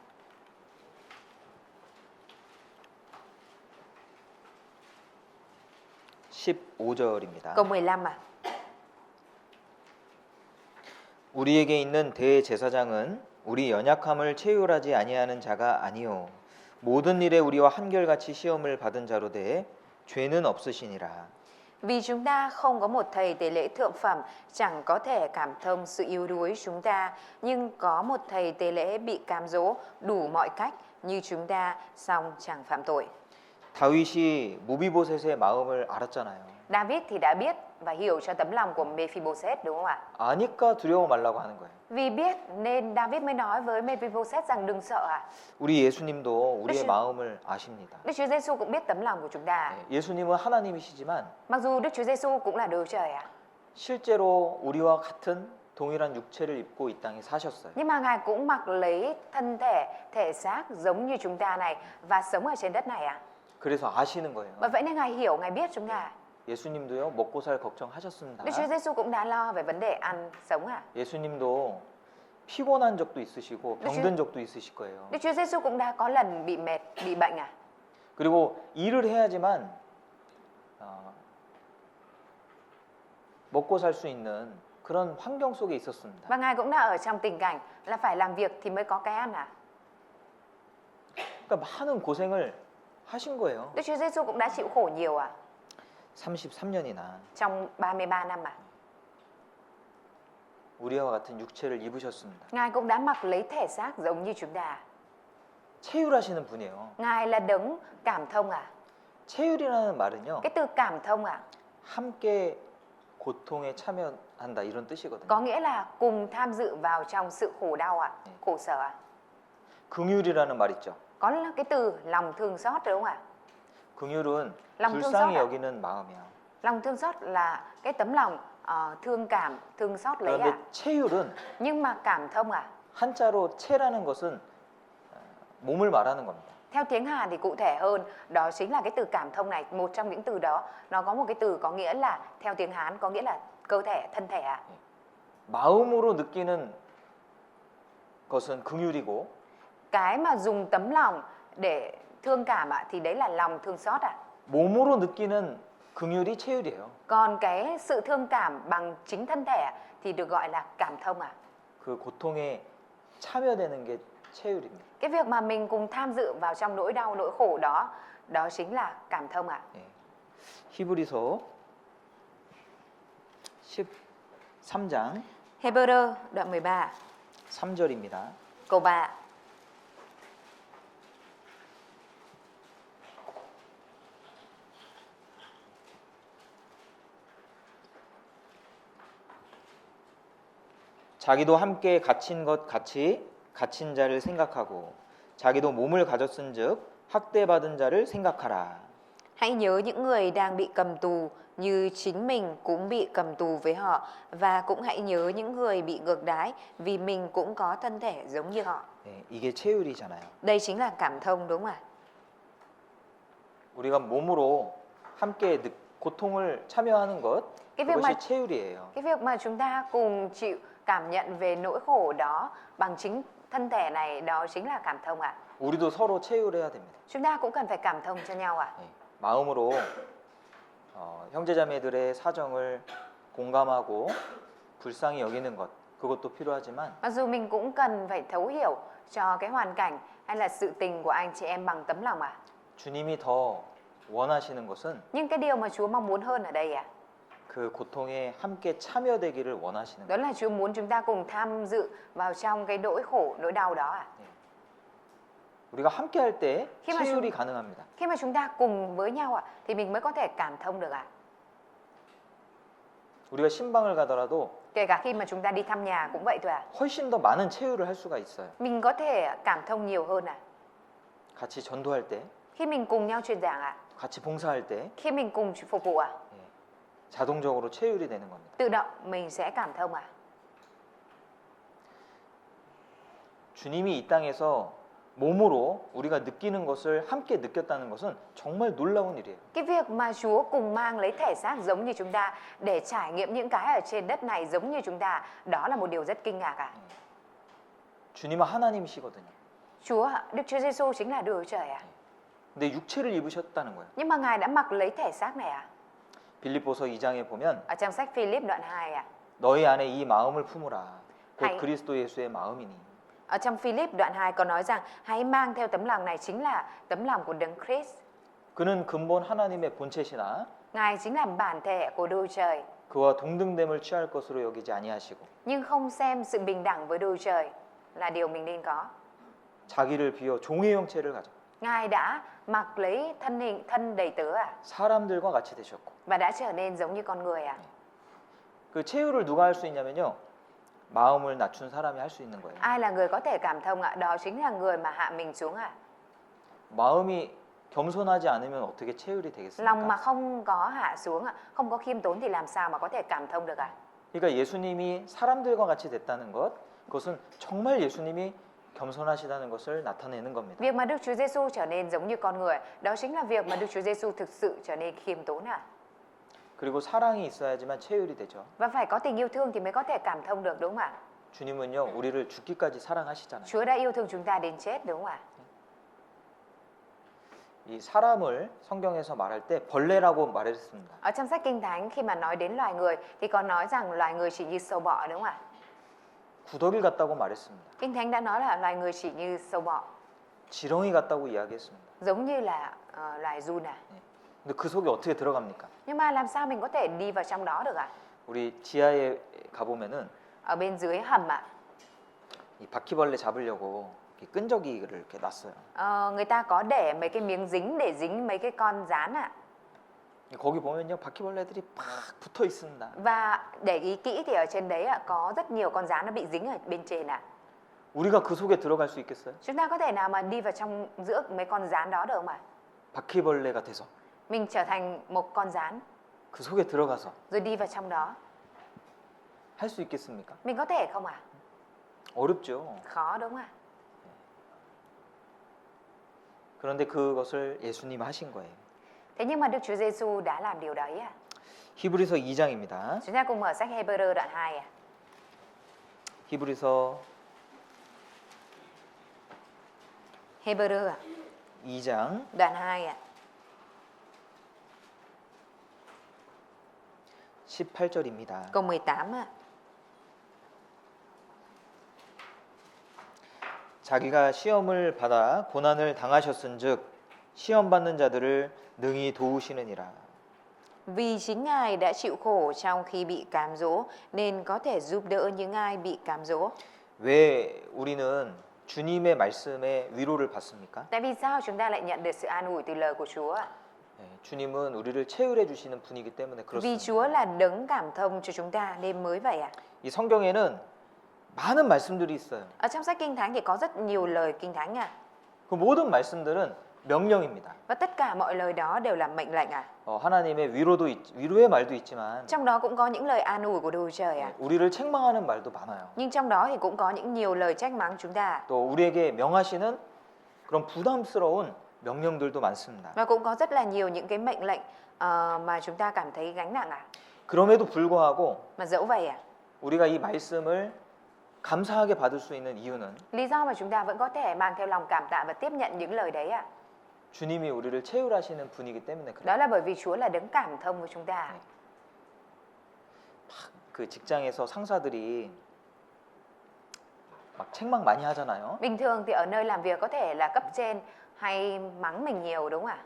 15절입니다. câu 15 우리에게 있는 대제사장은 우리 연약함을 체휼하지 아니하는 자가 아니요 모든 일에 우리와 한결같이 시험을 받은 자로 돼 죄는 없으시니라. Vì chúng ta không có một thầy tế lễ thượng phẩm chẳng có thể cảm thông sự yếu đuối chúng ta, nhưng có một thầy tế lễ bị cám dỗ đủ mọi cách như chúng ta, song chẳng phạm tội. 다윗이 무비보셋의 마음을 알았잖아요. David thì đã biết và hiểu cho tấm lòng của Mephibosheth đúng không ạ? 아니까 두려워 말라고 하는 거예요. Vì biết nên David mới nói với Mephibosheth rằng đừng sợ ạ. 우리 예수님도 우리의 그치. 마음을 아십니다. Đức Chúa Giêsu cũng biết tấm lòng của chúng ta. 예수님은 하나님이시지만 Mặc dù Đức Chúa Giêsu cũng là Đức Trời ạ, 실제로 우리와 같은 동일한 육체를 입고 이 땅에 사셨어요. nhưng mà Ngài cũng mặc lấy thân thể, thể xác giống như chúng ta này và sống ở trên đất này ạ. 그래서 아시는 거예요. Và vậy nên Ngài hiểu, Ngài biết chúng ta. 예수님도요 먹고 살 걱정하셨습니다. Đức Chúa Giêsu cũng đã lo về vấn đề ăn sống ạ. 예수님도 피곤한 적도 있으시고 병든 적도 있으실 거예요. Đức Chúa Giêsu cũng đã có lần bị mệt, bị bệnh ạ. 그리고 일을 해야지만 먹고 살 수 있는 그런 환경 속에 있었습니다. Và Ngài cũng đã ở trong tình cảnh là phải làm việc thì mới có cái ăn ạ. 그러니까 많은 고생을 하신 거예요. Đức Chúa Giêsu cũng đã chịu khổ nhiều ạ. 33년이나 Trong 33 năm ạ. 우리와 같은 육체를 입으셨습니다. Ngài cũng đã mặc lấy thể xác giống như chúng ta. 체휼하시는 분이에요. Ngài là đấng cảm thông ạ. 체휼이라는 말은요. Cái từ cảm thông ạ 함께 고통에 참여한다 이런 뜻이거든요. có nghĩa là cùng tham dự vào trong sự khổ đau ạ, khổ sở ạ. 긍휼이라는 말 있죠. Có là cái từ lòng thương xót đúng không ạ? 긍휼은 lòng thương 불쌍히 xót ạ. 여기는 마음이야. Lòng thương xót là cái tấm lòng thương cảm, thương xót lấy 그런데 ạ. 체휼은 Nhưng mà cảm thông 한자로 체라는 것은 몸을 말하는 겁니다. theo tiếng Hàn thì cụ thể hơn, đó chính là cái từ cảm thông này, một trong những từ đó, nó có một cái từ có nghĩa là theo tiếng Hán có nghĩa là cơ thể, thân thể ạ. 마음으로 느끼는 것은 긍휼이고 Cái mà dùng tấm lòng để thương cảm thì đấy là lòng thương xót ạ. 몸으로 느끼는 긍휼이 체휼이에요. Còn cái sự thương cảm bằng chính thân thể thì được gọi là cảm thông ạ. 그 고통에 참여되는 게 체휼입니다. Cái việc mà mình cùng tham dự vào trong nỗi đau, nỗi khổ đó, đó chính là cảm thông ạ. 히브리서 13장 Hebrew đoạn 13. 3절입니다. Câu 3. 자기도 함께 갇힌 것 같이 갇힌 자를 생각하고 자기도 몸을 가졌은즉 학대받은 자를 생각하라. Hãy nhớ những người đang bị cầm tù như chính mình cũng bị cầm tù với họ, và cũng hãy nhớ những người bị ngược đãi vì mình cũng có thân thể giống như họ. 네, 이게 체휼이잖아요. Đây chính là cảm thông, đúng không ạ? 우리가 몸으로 함께 고통을 참여하는 것, Cái việc mà 그것이 체휼이에요. cái việc mà chúng ta cùng chịu cảm nhận về nỗi khổ đó bằng chính thân thể này, đó chính là cảm thông ạ. 우리도 서로 체휼해야 됩니다. Chúng ta cũng cần phải cảm thông cho nhau ạ. 네, 마음으로 형제자매들의 사정을 공감하고 불쌍히 여기는 것, 그것도 필요하지만 Mặc dù mình cũng cần phải thấu hiểu cho cái hoàn cảnh hay là sự tình của anh chị em bằng tấm lòng ạ. 주님이 더 원하시는 것은 Nhưng cái điều mà Chúa mong muốn hơn ở đây ạ, 그 고통에 함께 참여되기를 원하시는 đó 거예요. là Chúa muốn chúng ta cùng tham dự vào trong cái nỗi khổ, nỗi đau đó ạ. 우리가 함께 할 때 khi mà 체휼이 가능합니다. Khi mà chúng ta cùng với nhau ạ, thì mình mới có thể cảm thông được ạ. 우리가 신방을 가더라도 Kể cả khi mà chúng ta đi thăm nhà cũng vậy thôi ạ. 훨씬 더 많은 체휼을 할 수가 있어요. Mình có thể cảm thông nhiều hơn ạ. 같이 전도할 때, Khi mình cùng nhau truyền giảng ạ, 같이 봉사할 때 khi mình cùng phục vụ ạ, 자동적으로 체휼이 되는 겁니다. tự động mình sẽ cảm thông ạ. 주님이 이 땅에서 몸으로 우리가 느끼는 것을 함께 느꼈다는 것은 정말 놀라운 일이에요. Cái việc mà Chúa cùng mang lấy thể xác giống như chúng ta để trải nghiệm những cái ở trên đất này giống như chúng ta, đó là một điều rất kinh ngạc ạ. 주님은 하나님이시거든요. Chúa, Đức Chúa Giêsu chính là Đức Chúa Trời ạ. 근데 육체를 입으셨다는 거예요. Nhưng mà Ngài đã mặc lấy thể xác này ạ. 빌립보서 2장에 보면 Ở trong sách Philip đoạn 2 ạ. 너희 안에 이 마음을 품으라. 곧 하이. 그리스도 예수의 마음이니. Ở trong Philip đoạn 2 có nói rằng hãy mang theo tấm lòng này chính là tấm lòng của Đấng Christ. 그는 근본 하나님의 본체시나 Ngài chính là bản thể của Đức Chúa Trời, 그와 동등됨을 취할 것으로 여기지 아니하시고 nhưng không xem sự bình đẳng với Đức Chúa Trời là điều mình nên có. 자기를 비워 종의 형체를 가져 Ngài đã mặc lấy thân đầy tớ ạ, 사람들과 같이 되셨고 và đã trở nên giống như con người ạ. 그 체휼을 누가 할 수 있냐면요. 마음을 낮춘 사람이 할 수 있는 거예요. Ai là người có thể cảm thông ạ? Đó chính là người mà hạ mình xuống ạ. 마음이 겸손하지 않으면 어떻게 체휼이 Lòng mà 되겠습니까? không có hạ xuống ạ, không có khiêm tốn thì làm sao mà có thể cảm thông được ạ? 그러니까 예수님이 사람들과 같이 됐다는 것, 그것은 정말 예수님이 겸손하시다는 것을 나타내는 겁니다. Việc mà Đức Chúa Giêsu trở nên giống như con người, đó chính là việc mà Đức Chúa Giêsu thực sự trở nên khiêm tốn ạ. 그리고 사랑이 있어야지만 체휼이 되죠. Và phải có tình yêu thương thì mới có thể cảm thông được, đúng không ạ? 주님은요, 우리를 죽기까지 사랑하시잖아요. Chúa đã yêu thương chúng ta đến chết, đúng không ạ? 이 사람을 성경에서 말할 때 벌레라고 말했습니다. Ở trong sách Kinh Thánh khi mà nói đến loài người thì có nói rằng loài người chỉ như sâu bọ, đúng không ạ? 구더기 같다고 말했습니다. Kinh Thánh đã nói là loài người chỉ như sâu bọ, 지렁이 같다고 이야기했습니다. giống như là loài giun à. 근데 그 속에 어떻게 들어갑니까? Nhưng mà làm sao mình có thể đi vào trong đó được ạ? 우리 지하에 가보면은 Ở bên dưới hầm ạ, 이 바퀴벌레 잡으려고 이 끈적이를 이렇게 놨어요. người ta có để mấy cái miếng dính để dính mấy cái con gián ạ. 거기 보면요, 바퀴벌레들이 팍 붙어 있습니다. Và để ý kỹ thì ở trên đấy ạ có rất nhiều con gián nó bị dính ở bên trên ạ. 우리가 그 속에 들어갈 수 있겠어요? Chúng ta có thể nào mà đi vào trong giữa mấy con gián đó được không ạ? 바퀴벌레가 돼서 Mình trở thành một con gián 그 속에 들어가서 rồi đi vào trong đó, 할 수 있겠습니까? mình có thể không ạ? 어렵죠. Khó, đúng không ạ? 그런데 그것을 예수님 하신 거예요. Thế nhưng mà Đức Chúa Giêsu đã làm điều đấy ạ. 히브리서 2장입니다. Chúng ta cùng mở sách Hebrew đoạn 2 ạ. 히브리서 Hebrew ạ, 2장 đoạn 2 ạ. 18절입니다. Câu 18 ạ. 자기가 시험을 받아 고난을 당하셨은즉 시험 받는 자들을 능히 도우시느니라. Vì chính Ngài đã chịu khổ trong khi bị cám dỗ nên có thể giúp đỡ những ai bị cám dỗ. 왜 우리는 주님의 말씀에 위로를 받습니까? Tại vì sao chúng ta lại nhận được sự an ủi từ lời của Chúa ạ? 주님은 우리를 체휼해 주시는 분이기 때문에 Vì 그렇습니다. Chúa là đấng cảm thông cho chúng ta nên mới vậy ạ. 이 성경에는 많은 말씀들이 있어요. Ở trong sách Kinh Thánh thì có rất nhiều lời Kinh Thánh ạ. 그 모든 말씀들은 명령입니다. Và tất cả mọi lời đó đều là mệnh lệnh ạ. 하나님의 위로의 말도 있지만 Trong đó cũng có những lời an ủi của Đức Chúa Trời ạ. 우리를 책망하는 말도 많아요. Nhưng trong đó thì cũng có những nhiều lời trách mắng chúng ta. 또 우리에게 명하시는 그런 부담스러운 명령들도 많습니다. Và cũng có rất là nhiều những cái mệnh lệnh mà chúng ta cảm thấy gánh nặng ạ. 그럼에도 불구하고 Mà dẫu vậy ạ, 우리가 이 말씀을 감사하게 받을 수 있는 이유는 lý do mà chúng ta vẫn có thể mang theo lòng cảm tạ và tiếp nhận những lời đấy ạ, 주님이 우리를 체휼하시는 분이기 때문에 그래요. đó là bởi vì Chúa là đấng cảm thông với chúng ta. 그 직장에서 상사들이 막 책망 많이 하잖아요. Bình thường thì ở nơi làm việc có thể là cấp trên hay mắng mình nhiều đúng không ạ?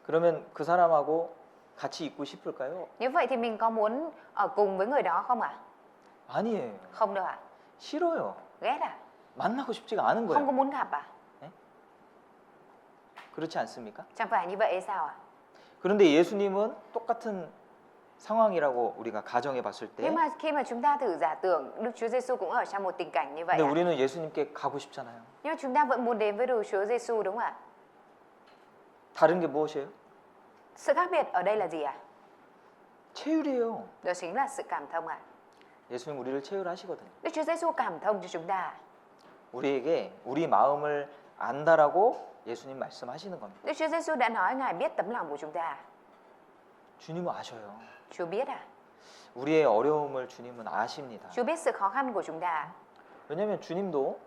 그러면 그 사람하고 같이 있고 싶을까요? Như vậy thì mình có muốn ở cùng với người đó không ạ? 아니에요. Không đâu ạ. 싫어요. Ghét à? 만나고 싶지가 않은 Không có 거예요. muốn gặp à? 그렇지 않습니까? Chẳng phải như vậy hay sao ạ? 그런데 예수님은 똑같은 상황이라고 우리가 가정해 봤을 때 Nhưng mà khi mà chúng ta thử giả tưởng Đức Chúa Giêsu cũng ở trong một tình cảnh như vậy 근데 ạ. 우리는 예수님께 가고 싶잖아요. Nhưng mà chúng ta vẫn muốn đến với Đức Chúa Giêsu đúng không ạ? 다른 게 무엇이에요? Sự khác biệt ở đây là gì ạ? 체휼이에요. Đó chính là sự cảm thông ạ. 예수님 우리를 체휼하시거든요. Đức Chúa Giêsu cảm thông cho chúng ta. 우리에게 우리 마음을 안다라고 예수님 말씀하시는 겁니다. Đức Chúa Giêsu đã nói Ngài biết tấm lòng của chúng ta. 주님은 아셔요. Chúa biết à? 우리의 어려움을 주님은 아십니다. Chúa biết sự khó khăn của chúng ta. 왜냐하면 주님도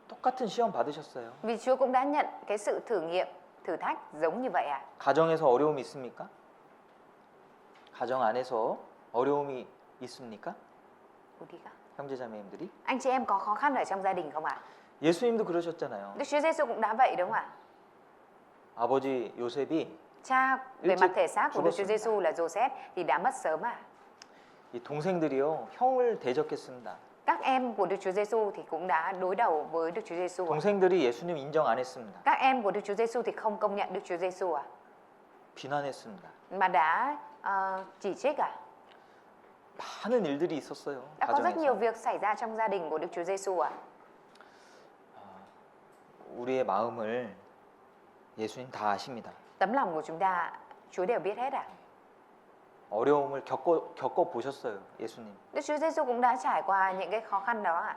똑같은 시험 받으셨어요. Vì Chúa cũng đã nhận cái sự thử nghiệm, thử thách giống như vậy ạ. 가정에서 어려움이 있습니까? 가정 안에서 어려움이 있습니까? 어디가? 형제자매님들이? Anh chị em có khó khăn ở trong gia đình không ạ? 예수님도 그러셨잖아요. Đức Chúa Giêsu cũng đã vậy đúng không ạ? 아버지 요셉이 Cha về 일찍 mặt thể xác của Đức Chúa 죽었습니다. Giêsu là Joseph thì đã mất sớm à? 이 동생들이요 형을 대적했습니다. Các em của Đức Chúa Giêsu thì cũng đã đối đầu với Đức Chúa Giêsu. 동생들이 예수님 인정 안 했습니다. Các em của Đức Chúa Giêsu thì không công nhận Đức Chúa Giêsu à? 비난했습니다. Mà đã chỉ trích à? 많은 일들이 있었어요. Đã có rất nhiều 가정에서. việc xảy ra trong gia đình của Đức Chúa Giêsu à? 우리의 마음을 예수님 다 아십니다. Tấm lòng của chúng ta Chúa đều biết hết à? 어려움을 겪어 보셨어요, 예수님. Đức Chúa Giêsu cũng đã trải qua những cái khó khăn đó ạ.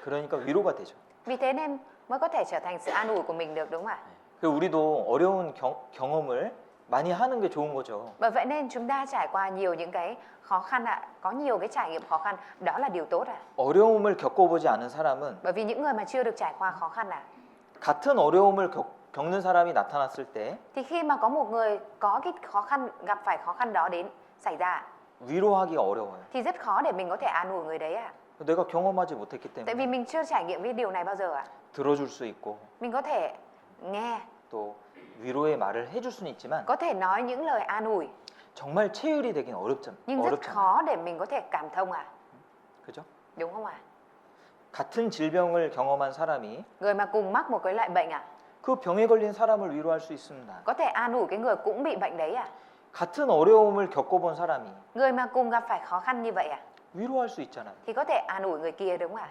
그러니까 위로가 되죠. Vì thế nên mới có thể trở thành sự an ủi của mình được đúng không ạ? 그리고 우리도 어려운 경험을 많이 하는 게 좋은 거죠. Bởi vậy nên chúng ta trải qua nhiều những cái khó khăn ạ, có nhiều cái trải nghiệm khó khăn, đó là điều tốt ạ. 어려움을 겪어보지 않은 사람은 Bởi vì những người mà chưa được trải qua khó khăn ạ, 같은 어려움을 겪는 사람이 나타났을 때 thì khi mà có một người có cái khó khăn, gặp phải khó khăn đó đến xảy ra 위로하기가 어려워요. thì rất khó để mình có thể an ủi người đấy ạ. 내가 경험하지 못했기 Tại vì 때문에 mình chưa trải nghiệm cái điều này bao giờ ạ. 들어줄 수 있고 Mình có thể nghe, 또 위로의 말을 해줄 수는 있지만 có thể nói những lời an ủi, 정말 체휼이 되긴 nhưng rất 어렵잖아요. khó để mình có thể cảm thông ạ. 그죠? Đúng không ạ? 같은 질병을 경험한 사람이 Người mà cùng mắc một cái loại bệnh ạ, 그 병에 걸린 사람을 위로할 수 있습니다. có thể an ủi cái người cũng bị bệnh đấy ạ. 같은 어려움을 겪어본 사람이 Người mà cùng gặp phải khó khăn như vậy ạ, 위로할 수 있잖아요. thì có thể an ủi người kia đúng không ạ?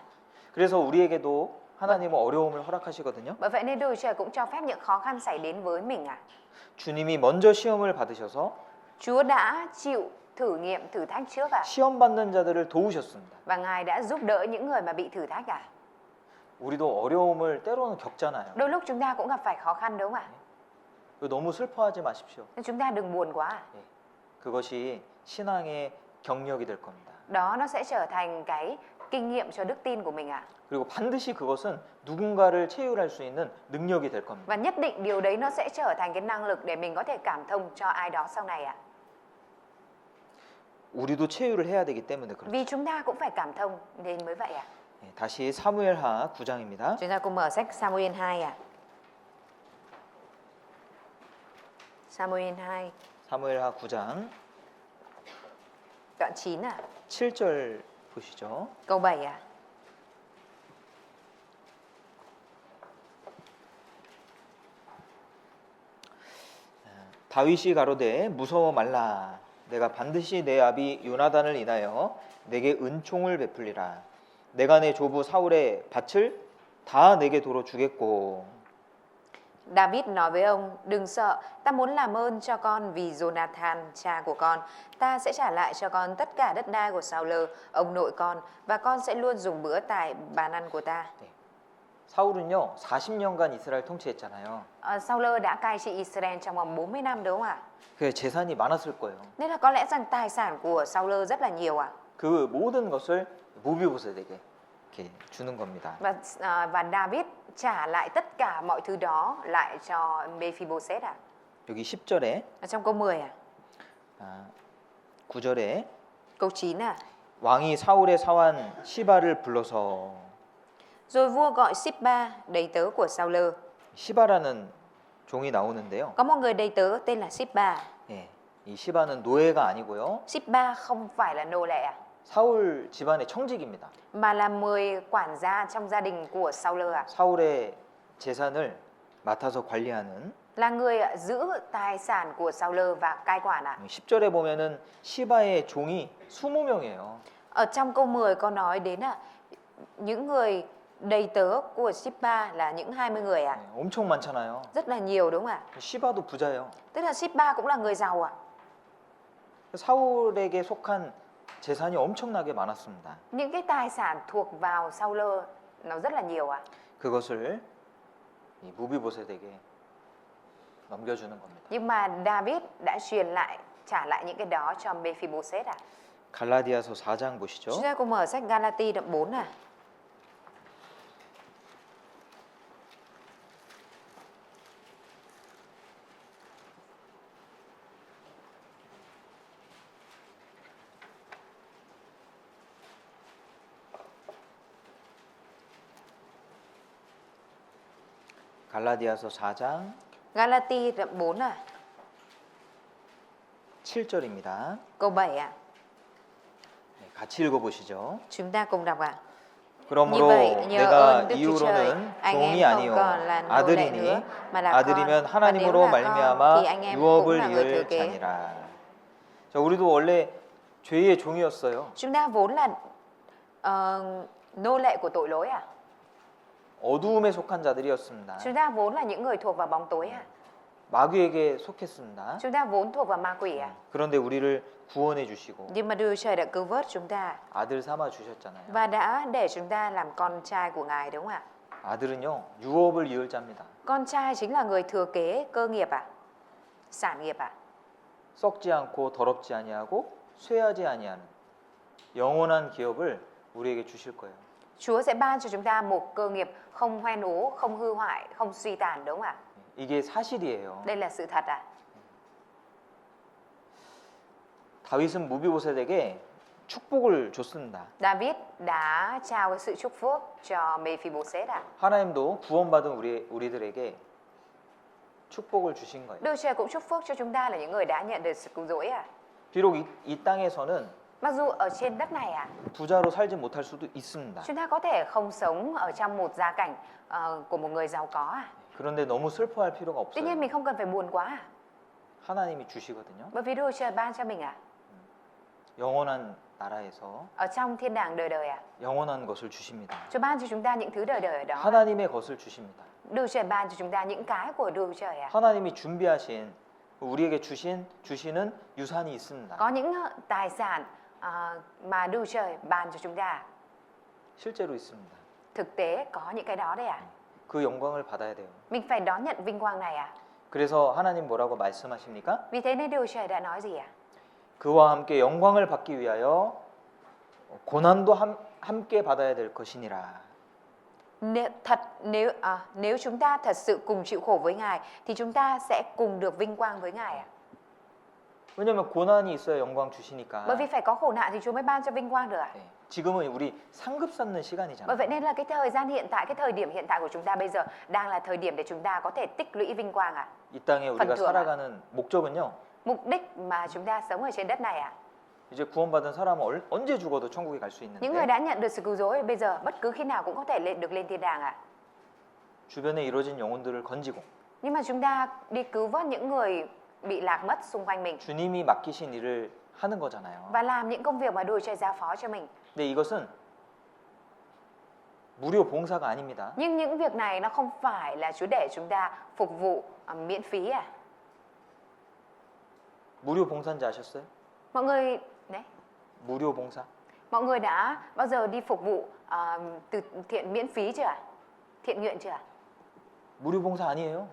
그래서 우리에게도 하나님은 어려움을 허락하시거든요. Bởi vậy nên Đức Chúa Trời cũng cho phép những khó khăn xảy đến với mình ạ. 주님이 먼저 시험을 받으셔서 Chúa đã chịu thử nghiệm, thử thách trước ạ. 시험 받는 자들을 도우셨습니다. Và Ngài đã giúp đỡ những người mà bị thử thách ạ. 우리도 어려움을 때로는 겪잖아요. Đôi lúc chúng ta cũng gặp phải khó khăn đúng không ạ? 너무 슬퍼하지 마십시오. Nên chúng ta đừng buồn quá. 예, 그것이 신앙의 경력이 될 겁니다. Đó nó sẽ trở thành cái kinh nghiệm cho đức tin của mình ạ. 그리고 반드시 그것은 누군가를 체휼할 수 있는 능력이 될 겁니다. Và nhất định điều đấy nó sẽ trở thành cái năng lực để mình có thể cảm thông cho ai đó sau này ạ. 우리도 체휼을 해야 되기 때문에 그렇죠. Vì chúng ta cũng phải cảm thông nên mới vậy ạ. 예, 다시 사무엘하 9장입니다. Chúng ta cùng mở sách Samuel 2 ạ. Samuel 2 사무엘하 9장 đoạn 9 ạ. 7절 보시죠. Câu 7 ạ. 다윗이 가로되 무서워 말라. 내가 반드시 내 아비 요나단을 인하여 내게 은총을 베풀리라. 내가 내 조부 사울의 밭을 다 내게 도로 주겠고. David nói với ông, đừng sợ, ta muốn làm ơn cho con vì Jonathan, cha của con. Ta sẽ trả lại cho con tất cả đất đai của Saul, ông nội con, và con sẽ luôn dùng bữa tại bàn ăn của ta. 사울은요 40년간 이스라엘 통치했잖아요. Saul đã cai trị Israel trong vòng 40 năm đúng không ạ? 그 재산이 많았을 거예요. Nên là có lẽ rằng tài sản của Saul rất là nhiều ạ. 그 모든 것을 무비보셋에게 이렇게 주는 겁니다. Và David trả lại tất cả mọi thứ đó lại cho Mephibosheth ạ. 여기 10절에 Ở trong câu 10 ạ. 9절에 Câu 9 ạ. 왕이 사울의 사환 시바를 불러서. Rồi vua gọi Sipba, đầy tớ của Saul. 시바라는 종이 나오는데요. Có một người đầy tớ tên là Sipba. 예, 이 시바는 노예가 아니고요. Sipba không phải là nô lệ ạ, 사울 집안의 청직입니다. mà là 10 quản gia trong gia đình của Saul ạ. 사울의 재산을 맡아서 관리하는. Là người giữ tài sản của Saul và cai quản ạ. 10절에 보면은 시바의 종이 20명이에요. Ở trong câu 10 có nói đến những người đầy tớ của Sipba là những 20 người ạ. 엄청 많잖아요. Rất là nhiều đúng không ạ? 시바도 부자예요. Tức là Sipba cũng là người giàu ạ. 사울에게 속한 재산이 엄청나게 많았습니다. Những cái tài sản thuộc vào Saul nó rất là nhiều ạ. 그것을 이 무비보셋에게 넘겨주는 겁니다. Nhưng mà David đã truyền lại, trả lại những cái đó cho Mephibosheth ạ. 갈라디아서 4장 보시죠. Chúng ta cùng mở sách Galati đoạn 4 ạ. 갈라디아서 4장 Galati đoạn 4 ạ. 7절입니다. Câu 7 ạ. 같이 읽어보시죠. Chúng ta cùng đọc ạ. Như 그러므로 vậy, nhờ 내가 ơn Đức Chúa Trời, 이후로는 anh 종이 em không 아니요 còn là nô lệ 아들이니 nữa, mà là 아들이면 con. Và nếu 하나님으로 là con, 말미암아 thì anh em cũng 유업을 là người thừa 이을 kế. 자니라. 자, 우리도 원래 죄의 종이었어요. Chúng ta vốn là nô lệ của tội lỗi ạ. 어두움에 속한 자들이었습니다. Chúng ta vốn là những người thuộc vào bóng tối ạ. 마귀에게 속했습니다. Chúng ta vốn thuộc vào ma quỷ ạ. 그런데 우리를 구원해 주시고 Nhưng mà Đức Trời đã cứu vớt chúng ta 아들 삼아 주셨잖아요. và đã để chúng ta làm con trai của Ngài đúng không ạ? 아들은요 유업을 이을 자입니다. Con trai chính là người thừa kế cơ nghiệp ạ. Sản nghiệp ạ. 썩지 않고 더럽지 아니하고 쇠하지 아니하는 영원한 기업을 우리에게 주실 거예요. Chúa sẽ ban cho chúng ta một cơ nghiệp không hoen ố, không hư hoại, không suy tàn đúng không ạ? 이게 사실이에요. Đây là sự thật ạ. 다윗은 무비보셋에게 축복을 줬습니다. David đã trao cái sự chúc phúc cho Mephibosheth ạ. 하나님도 구원받은 우리들에게 축복을 주신 거예요. Đức Trời cũng chúc phúc cho chúng ta là những người đã nhận được sự cứu rỗi ạ. 비록 이 땅에서는 Mặc dù ở trên đất này ạ, 부자로 살지 못할 수도 있습니다. chúng ta có thể không sống ở trong một gia cảnh của một người giàu có ạ. 그런데 너무 슬퍼할 필요가 Tuy nhiên 없어요. mình không cần phải buồn quá ạ. 하나님이 주시거든요. Bởi vì Đức Trời ban cho mình ạ. 영원한 나라에서 Ở trong thiên đàng đời đời ạ. 영원한 것을 주십니다. Chúa ban cho chúng ta những thứ đời đời ở đó. 하나님의 것을 주십니다. Đức Trời ban cho chúng ta những cái của Đức Trời ạ. 하나님이 준비하신 우리에게 주시는 유산이 있습니다. Có những tài sản mà Đức Trời ban cho chúng ta. 실제로 있습니다. Thực tế có những cái đó đấy ạ. 그 영광을 받아야 돼요. Mình phải đón nhận vinh quang này ạ. 그래서 하나님 뭐라고 말씀하십니까? Vì thế nên Đức Trời đã nói gì ạ? 그와 함께 영광을 받기 위하여 고난도 함께 받아야 될 것이니라. Nếu chúng ta thật sự cùng chịu khổ với Ngài thì chúng ta sẽ cùng được vinh quang với Ngài ạ. 왜냐면 고난이 있어야 영광 주시니까. Bởi vì phải có khổ nạn thì Chúa mới ban cho vinh quang được ạ. 네, 지금은 우리 상급 쌓는 Bởi 시간이잖아요. vậy nên là cái thời gian hiện tại, cái thời điểm hiện tại của chúng ta bây giờ đang là thời điểm để chúng ta có thể tích lũy vinh quang ạ. 이 땅에 우리가 phần thưởng ạ. 살아가는 목적은요. Mục đích mà chúng ta sống ở trên đất này ạ. 이제 구원받은 사람은 언제 죽어도 천국에 갈 수 Những người 있는데 đã nhận được sự cứu rỗi bây giờ bất cứ khi nào cũng có thể được lên thiên đàng ạ. 주변에 이루어진 영혼들을 건지고 Nhưng mà chúng ta đi cứu vớt những người bị lạc mất xung quanh mình 주님이 맡기신 일을 하는 거잖아요. và làm những công việc mà Đức Chúa Trời giao phó cho mình. 근데 이것은 무료 봉사가 아닙니다. Nhưng những việc này nó không phải là Chúa để chúng ta phục vụ miễn phí à? 무료 봉사인지 아셨어요? Mọi người đấy, 무료 봉사. mọi người đã bao giờ đi phục vụ từ thiện miễn phí chưa ạ? Thiện nguyện chưa ạ? 무료 봉사 아니에요.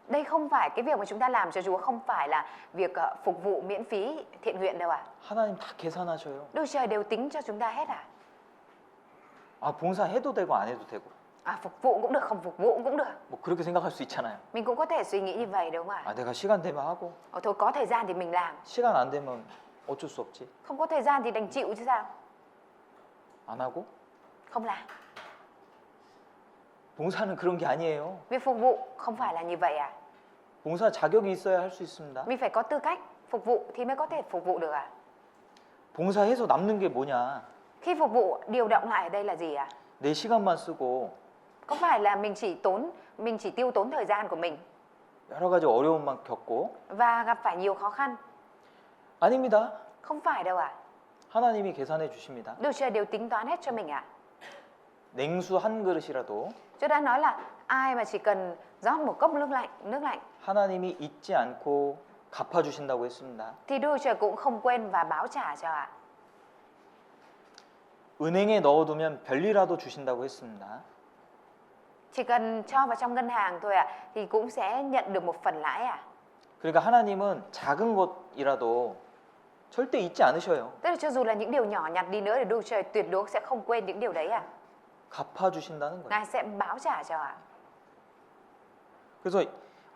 Đây không phải cái việc mà chúng ta làm cho Chúa, không phải là việc phục vụ miễn phí thiện nguyện đâu ạ. 하나님 다 계산하셔요. Đức Trời đều tính cho chúng ta hết à? 아, 봉사해도 되고 안 해도 되고. Phục vụ cũng được, không phục vụ cũng được. 뭐 그렇게 생각할 수 있잖아요. Mình cũng có thể suy nghĩ như vậy đúng không ạ? 아, 내가 시간 되면 하고 Thôi có thời gian thì mình làm, 시간 안 되면 어쩔 수 없지. không có thời gian thì đành chịu chứ sao? 안 하고? Không làm. 봉사는 그런 게 아니에요. Việc phục vụ không phải là như vậy à? 봉사 자격이 있어야 할 수 있습니다. Mình phải có tư cách phục vụ thì mới có thể phục vụ được à? 봉사해서 남는 게 뭐냐? Khi phục vụ, điều động lại ở đây là gì à? 내 시간만 쓰고 Có phải là mình chỉ tiêu tốn thời gian của mình 여러 가지 어려움만 겪고? và gặp phải nhiều khó khăn? 아닙니다. Không phải đâu ạ. 하나님이 계산해 주십니다. Đức Trời đều tính toán hết cho mình ạ. 냉수 한 그릇이라도 Chúa đã nói là ai mà chỉ cần rót một cốc nước lạnh 하나님이 잊지 않고 갚아 주신다고 했습니다. thì Đức Trời cũng không quên và báo trả cho ạ. 은행에 넣어두면 별리라도 주신다고 했습니다. Chỉ cần cho vào trong ngân hàng thôi ạ thì cũng sẽ nhận được một phần lãi ạ. 그러니까 하나님은 작은 것이라도 절대 잊지 않으셔요. Tức là cho dù là những điều nhỏ nhặt đi nữa thì Đức Trời tuyệt đối sẽ không quên những điều đấy ạ. 갚아 주신다는 거예요. Ngài sẽ báo trả cho ạ. 그래서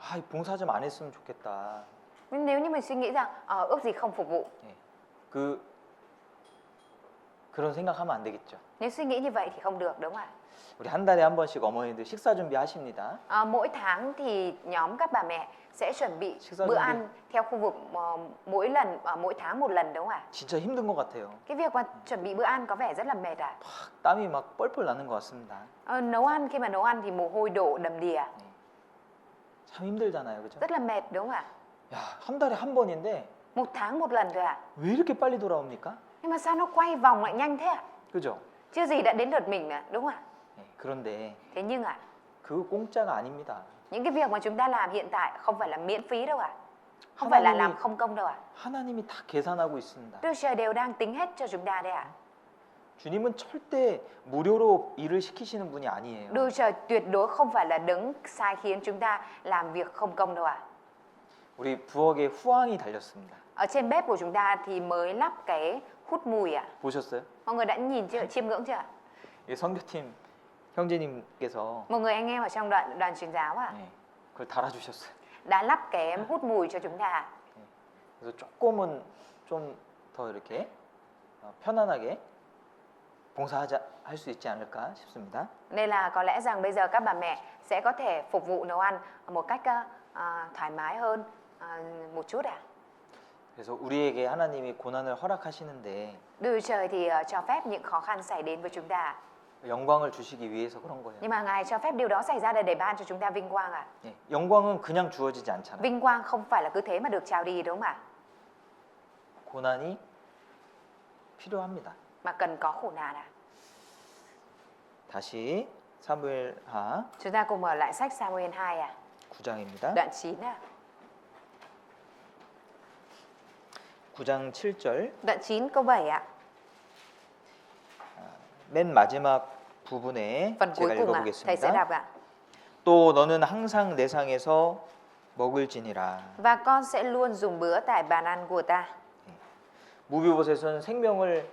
아, 봉사 좀 안 했으면 좋겠다. Nhưng nếu như mình suy nghĩ rằng ước gì không phục vụ, 예. 그런 생각하면 안 되겠죠. nếu suy nghĩ như vậy thì không được đúng không ạ? 우리 한 달에 한 번씩 어머니들 식사 준비하십니다. Mỗi tháng thì nhóm các bà mẹ sẽ chuẩn bị 식사 bữa 준비. ăn theo khu vực mỗi tháng một lần đúng không ạ? 진짜 힘든 것 같아요. Cái việc mà chuẩn bị bữa ăn có vẻ rất là mệt ạ. 땀이 막 뻘뻘 나는 것 같습니다. Khi mà nấu ăn thì mồ hôi đổ đầm đìa, 참 힘들잖아요, 그죠? rất là mệt đúng không ạ? 야, 한 달에 한 번인데 Một tháng một lần thôi ạ. 왜 이렇게 빨리 돌아옵니까? Nhưng mà sao nó quay vòng lại nhanh thế ạ? 그죠? Chưa gì đã đến lượt mình nữa, đúng không ạ? 네, 그런데 Thế nhưng 그거 공짜가 아닙니다. những cái việc mà chúng ta làm hiện tại không phải là miễn phí đâu ạ. Không phải là làm không công đâu ạ. 하나님이 다 계산하고 있습니다. Đức Trời đều đang tính hết cho chúng ta đấy ạ. 주님은 절대 무료로 일을 시키시는 분이 아니에요. Đức Trời tuyệt đối không phải là đấng sai khiến chúng ta làm việc không công đâu ạ. 우리 부엌에 후황이 달렸습니다. Ở trên bếp của chúng ta thì mới lắp cái hút mùi ạ. 보셨어요? Mọi người đã nhìn chưa, chiêm ngưỡng chưa ạ? 이 선교팀 형제님께서 Một người anh em ở trong đoàn truyền giáo ạ, 네, 그걸 달아주셨어요. đã lắp cái hút mùi cho chúng ta. 그래서 조금은 좀 더 이렇게 편안하게 봉사하자 할 수 있지 않을까 싶습니다. Nên là có lẽ rằng bây giờ các bà mẹ sẽ có thể phục vụ nấu ăn một cách thoải mái hơn một chút ạ. 그래서 우리에게 하나님이 고난을 허락하시는데 Đức Trời thì cho phép những khó khăn xảy đến với chúng ta. 영광을 주시기 위해서 그런 거예요. Nhưng mà Ngài cho phép điều đó xảy ra để ban cho chúng ta vinh quang ạ. 예, 영광은 그냥 주어지지 않잖아요. Vinh quang không phải là cứ thế mà được trao đi đúng không ạ? 고난이 필요합니다. Mà cần có khổ nạn ạ. 다시 사무엘하 Chúng ta cùng mở lại sách Samuel 2 ạ, 9장입니다. đoạn 9 ạ. 9장 7절 Đoạn 9 câu 7 ạ. 맨 마지막 부분에 Phần 제가 cuối cùng ạ, thầy sẽ 읽어보겠습니다. đọc ạ. 또 너는 항상 내 상에서 먹을지니라. Và con sẽ luôn dùng bữa tại bàn ăn của ta. 무비보셋은 생명을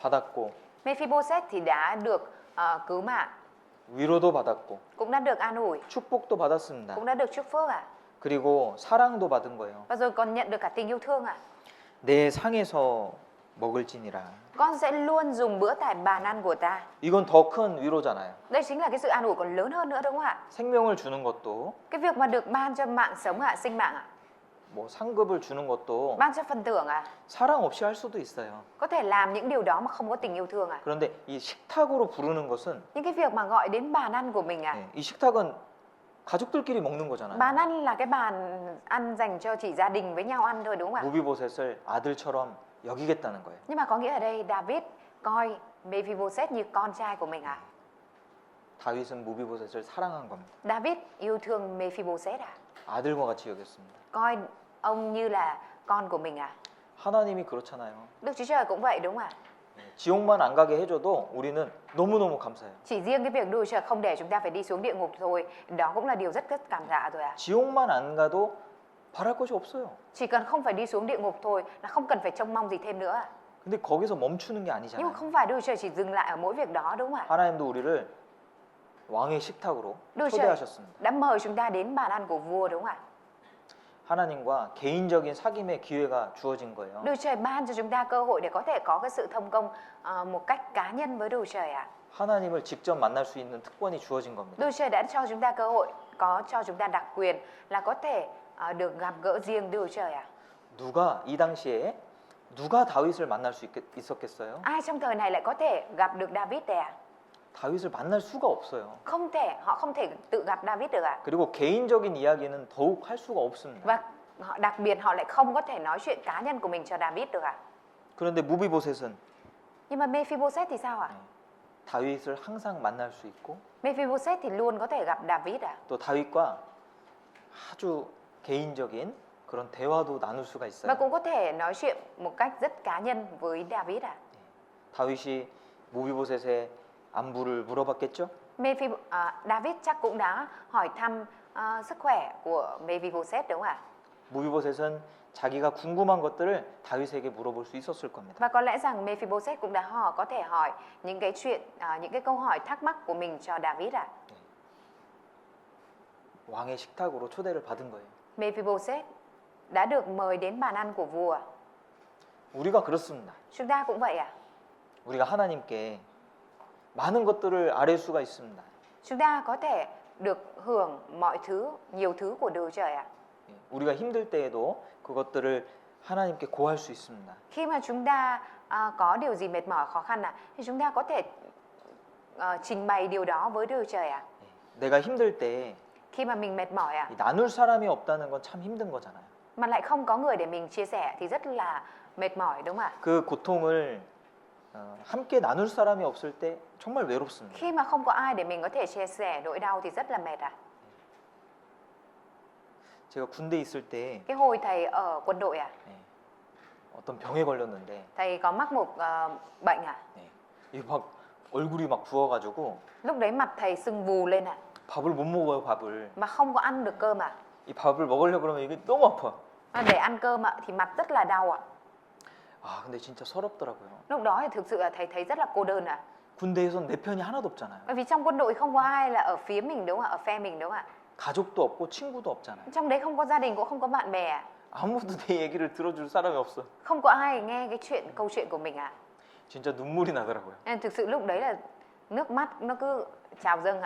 받았고 Mephibosheth thì đã được cứu mạng, 위로도 받았고 cũng đã được an ủi, 축복도 받았습니다. cũng đã được chúc phước ạ. 그리고 사랑도 받은 거예요. Và rồi còn nhận được cả tình yêu thương ạ. 내 상에서 먹을지니라. Con sẽ luôn dùng bữa tại bàn ăn của ta. 이건 더 큰 위로잖아요. Đây chính là cái sự an ủi còn lớn hơn nữa đúng không ạ? 생명을 주는 것도 Cái việc mà được ban cho mạng sống ạ, sinh mạng ạ, 뭐 상급을 주는 것도 ban cho phần thưởng ạ, 사랑 없이 할 수도 있어요. có thể làm những điều đó mà không có tình yêu thương ạ. 그런데 이 식탁으로 부르는 것은 Những cái việc mà gọi đến bàn ăn của mình ạ, 이 식탁은 가족들끼리 먹는 거잖아요. Bàn ăn là cái bàn ăn dành cho chỉ gia đình với nhau ăn thôi đúng không ạ? 무비보셋을 아들처럼 여기겠다는 거예요. Nhưng mà có nghĩa ở đây David coi Mephibosheth như con trai của mình à? 다윗은 무비보셋을 사랑한 겁니다. David yêu thương Mephibosheth à? 아들과 같이 여겼습니다. Coi ông như là con của mình à? 하나님이 그렇잖아요. Đức Chúa Trời cũng vậy đúng không ạ? 지옥만 안 가게 해줘도 우리는 너무너무 감사해요. Chỉ riêng cái việc Đức Chúa Trời không để chúng ta phải đi xuống địa ngục thôi, đó cũng là điều rất rất cảm tạ rồi ạ. 지옥만 안 가도 바랄 것이 없어요. Chỉ cần không phải đi xuống địa ngục thôi là không cần phải trông mong gì thêm nữa ạ. 근데 거기서 멈추는 게 Nhưng mà 아니잖아요. không phải Đức Chúa Trời chỉ dừng lại ở mỗi việc đó đúng không ạ? 하나님도 우리를 왕의 식탁으로 Đức Chúa Trời 초대하셨습니다. đã mời chúng ta đến bàn ăn của vua đúng không ạ? 하나님과 개인적인 사귐의 기회가 주어진 거예요. Đức Chúa Trời ban cho chúng ta cơ hội để có thể có cái sự thông công một cách cá nhân với Đức Chúa Trời ạ. 하나님을 직접 만날 수 있는 특권이 주어진 겁니다. Đức Chúa Trời đã cho chúng ta cơ hội, có cho chúng ta đặc quyền là có thể được gặp gỡ riêng Đức Chúa Trời ạ. 누가 이 당시에 누가 다윗을 만날 수 있었겠어요? Ai trong thời này lại có thể gặp được David đây ạ? 다윗을 만날 수가 없어요. Không thể, họ không thể tự gặp David được ạ. 그리고 개인적인 이야기는 더욱 할 수가 없습니다. Và họ đặc biệt họ lại không có thể nói chuyện cá nhân của mình cho David được ạ. 그런데 무비보셋은 Nhưng mà Mephibosheth thì sao ạ? 다윗을 항상 만날 수 있고 Mephibosheth thì luôn có thể gặp David ạ. 또 다윗과 아주 개인적인 그런 대화도 나눌 수가 Và 있어요. cũng có thể nói chuyện một cách rất cá nhân với David ạ. 다윗이 무비보셋의 안부를 물어봤겠죠? David chắc cũng đã hỏi thăm sức khỏe của Mephibosheth đúng không ạ? 무비보셋은 자기가 궁금한 것들을 다윗에게 물어볼 수 있었을 겁니다. Và có lẽ rằng Mephibosheth cũng đã có thể hỏi những cái chuyện, những cái câu hỏi thắc mắc của mình cho David ạ. 왕의 식탁으로 초대를 받은 거예요. Mephibosheth đã được mời đến bàn ăn của vua. 우리가 그렇습니다. Chúng ta cũng vậy ạ. 우리가 하나님께 많은 것들을 아뢰 수가 있습니다. Chúng ta có thể được hưởng mọi thứ, nhiều thứ của Đức Chúa Trời ạ. 우리가 힘들 때에도 그것들을 하나님께 고할 수 있습니다. Khi mà chúng ta có điều gì mệt mỏi khó khăn thì chúng ta có thể trình bày điều đó với Đức Chúa Trời ạ. 내가 힘들 때 Khi mà mình mệt mỏi 이 나눌 사람이 없다는 건 참 힘든 거잖아요. mà lại không có người để mình chia sẻ thì rất là mệt mỏi đúng không ạ? 그 고통을 함께 나눌 사람이 없을 때 정말 외롭습니다. Khi mà không có ai để mình có thể chia sẻ nỗi đau thì rất là mệt ạ. 제가 군대 있을 때 Cái hồi thầy ở quân đội 어떤 병에 걸렸는데 thầy có mắc một bệnh 이게 막 얼굴이 막 부어가지고 lúc đấy mặt thầy sưng vù lên 밥을 못 먹어요, 밥을. mà không có ăn được cơm 이 밥을 먹으려고 그러면 이게 너무 아파. để ăn cơm thì mặt rất là đau 아, 근데 진짜 서럽더라고요. Lúc đó thì thực sự là thầy thấy rất là cô đơn 군대에선 내 편이 하나도 없잖아요. Bởi vì trong quân đội không có ai là ở phía mình đúng không ạ? Ở phe mình đúng không ạ? 가족도 없고 친구도 없잖아요. Trong đấy không có gia đình cũng không có bạn bè 아무도 내 얘기를 들어줄 사람이 없어. Không có ai nghe cái câu chuyện của mình 진짜 눈물이 나더라고요. Nên thực sự lúc đấy là nước mắt nó cứ trào dâng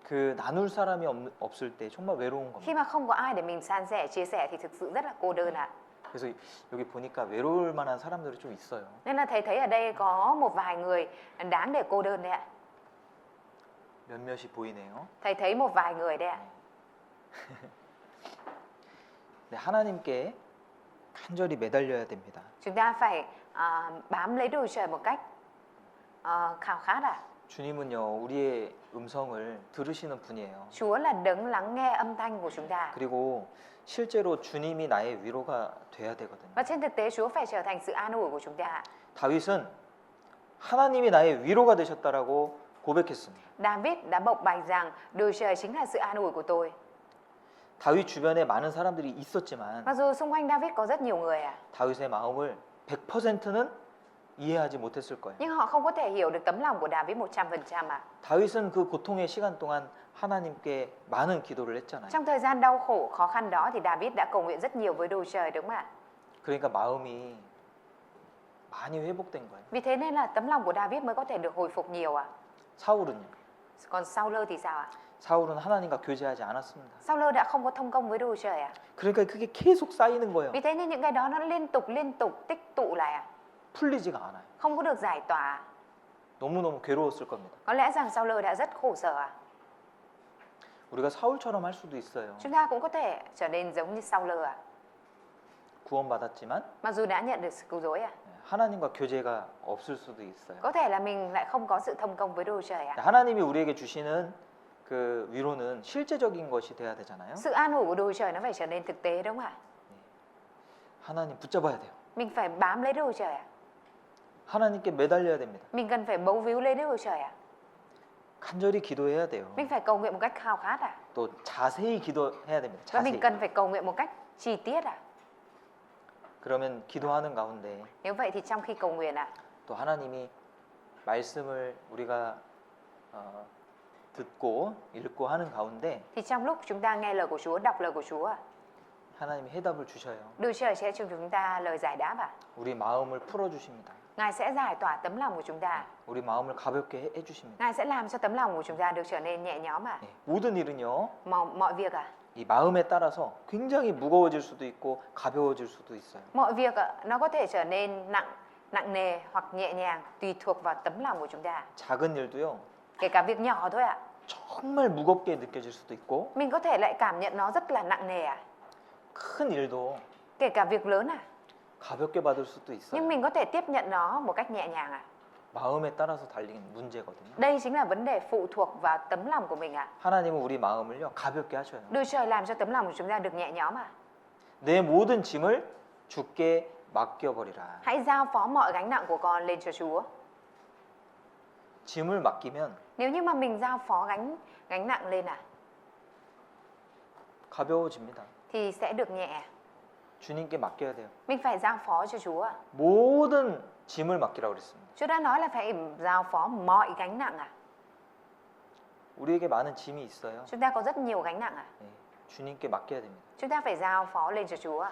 그 나눌 사람이 없을 때 정말 외로운 겁니다. Khi mà không có ai để mình san sẻ, chia sẻ thì thực sự rất là cô đơn 그래서 여기 보니까 외로울 만한 사람들이 좀 있어요. Nên là thầy thấy ở đây có một vài người đáng để cô đơn đấy ạ. 몇몇이 보이네요. Thầy thấy một vài người đấy ạ. 네, 하나님께 간절히 매달려야 됩니다. Chúng ta phải bám lấy Đức Chúa Trời một cách khao khát 주님은요, 우리의 음성을 들으시는 분이에요. Chúa là đấng lắng nghe âm thanh của chúng ta. 그리고 실제로 주님이 나의 위로가 돼야 되거든요. Và trên thực tế Chúa phải trở thành sự an ủi của chúng ta. 다윗은 하나님이 나의 위로가 되셨다라고 고백했습니다. David đã bộc bạch rằng Đức Chúa Trời chính là sự an ủi của tôi. 다윗 주변에 많은 사람들이 있었지만 Mặc dù xung quanh David có rất nhiều người 다윗의 마음을 100%는 이해하지 못했을 거예요. nhưng họ không có thể hiểu được tấm lòng của David 100% 다윗은 그 고통의 시간 동안 하나님께 많은 기도를 했잖아요. Trong thời gian đau khổ, khó khăn đó thì David đã cầu nguyện rất nhiều với Đức Chúa Trời đúng không ạ? 그러니까 마음이 많이 회복된 거예요. Vì thế nên là tấm lòng của David mới có thể được hồi phục nhiều 사울은요? Còn Saul thì sao ạ? 사울은 하나님과 교제하지 않았습니다. Saul đã không có thông công với Đức Chúa Trời 그러니까 그게 계속 쌓이는 거예요. Vì thế nên những cái đó nó liên tục tích tụ lại 풀리지가 않아요. không có được giải tỏa 너무너무 괴로웠을 겁니다. Có lẽ rằng Saul đã rất khổ sở 우리가 사울처럼 할 수도 있어요. Chúng ta cũng có thể trở nên giống như Saul à. 구원받았지만 Mặc dù đã nhận được sự cứu rỗi à. 하나님과 교제가 없을 수도 있어요. Có thể là mình lại không có sự thông công với Đức Trời à. 하나님이 우리에게 주시는 그 위로는 실제적인 것이 돼야 되잖아요. Sự an ủi của Đức Trời nó phải trở nên thực tế đúng không ạ? 하나님 붙잡아야 돼요. Mình phải bám lấy Đức Trời à. 하나님께 매달려야 됩니다. Mình cần phải bấu víu lấy Đức Trời à. 간절히 기도해야 돼요. Mình phải cầu nguyện một cách khao khát à. 또 자세히 기도해야 됩니다. Và mình 자세히. cần phải cầu nguyện một cách chi tiết à. 그러면 기도하는 가운데 Nếu vậy thì trong khi cầu nguyện à, 또 하나님이 말씀을 우리가 듣고 읽고 하는 가운데 thì trong lúc chúng ta nghe lời của Chúa, đọc lời của Chúa à, 하나님이 해답을 주셔요. Đức Trời sẽ cho chúng ta lời giải đáp à. 우리 마음을 풀어 주십니다. Ngài sẽ giải tỏa tấm lòng của chúng ta. 우리 마음을 가볍게 해 주십니다. Ngài sẽ làm cho tấm lòng của chúng ta được trở nên nhẹ nhõm à. 네, 모든 일은요. Mọi việc à, 이 마음에 따라서 굉장히 무거워질 수도 있고 가벼워질 수도 있어요. mọi việc à, nó có thể trở nên nặng nề hoặc nhẹ nhàng tùy thuộc vào tấm lòng của chúng ta. 작은 일도요. Kể cả việc nhỏ thôi ạ. 정말 무겁게 느껴질 수도 있고 Mình có thể lại cảm nhận nó rất là nặng nề à. 큰 일도 Kể cả việc lớn à. 가볍게 받을 수도 있어요. Nhưng mình có thể tiếp nhận nó một cách nhẹ nhàng à. 마음에 따라서 달린 문제거든요. Đây chính là vấn đề phụ thuộc vào tấm lòng của mình à. 하나님은 우리 마음을요 가볍게 하셔요. Đức Trời làm cho tấm lòng của chúng ta được nhẹ nhõm à. 내 모든 짐을 주께 맡겨버리라. Hãy giao phó mọi gánh nặng của con lên cho Chúa. 짐을 맡기면 Nếu như mà mình giao phó gánh nặng lên à, 가벼워집니다. thì sẽ được nhẹ. 주님께 맡겨야 돼요. Mình phải giao phó cho Chúa. 모든 짐을 맡기라고 그랬습니다. Chúa đã nói là phải giao phó mọi gánh nặng à. 우리에게 많은 짐이 있어요. Chúng ta có rất nhiều gánh nặng à. 네, 주님께 맡겨야 됩니다. Chúng ta phải giao phó lên cho Chúa.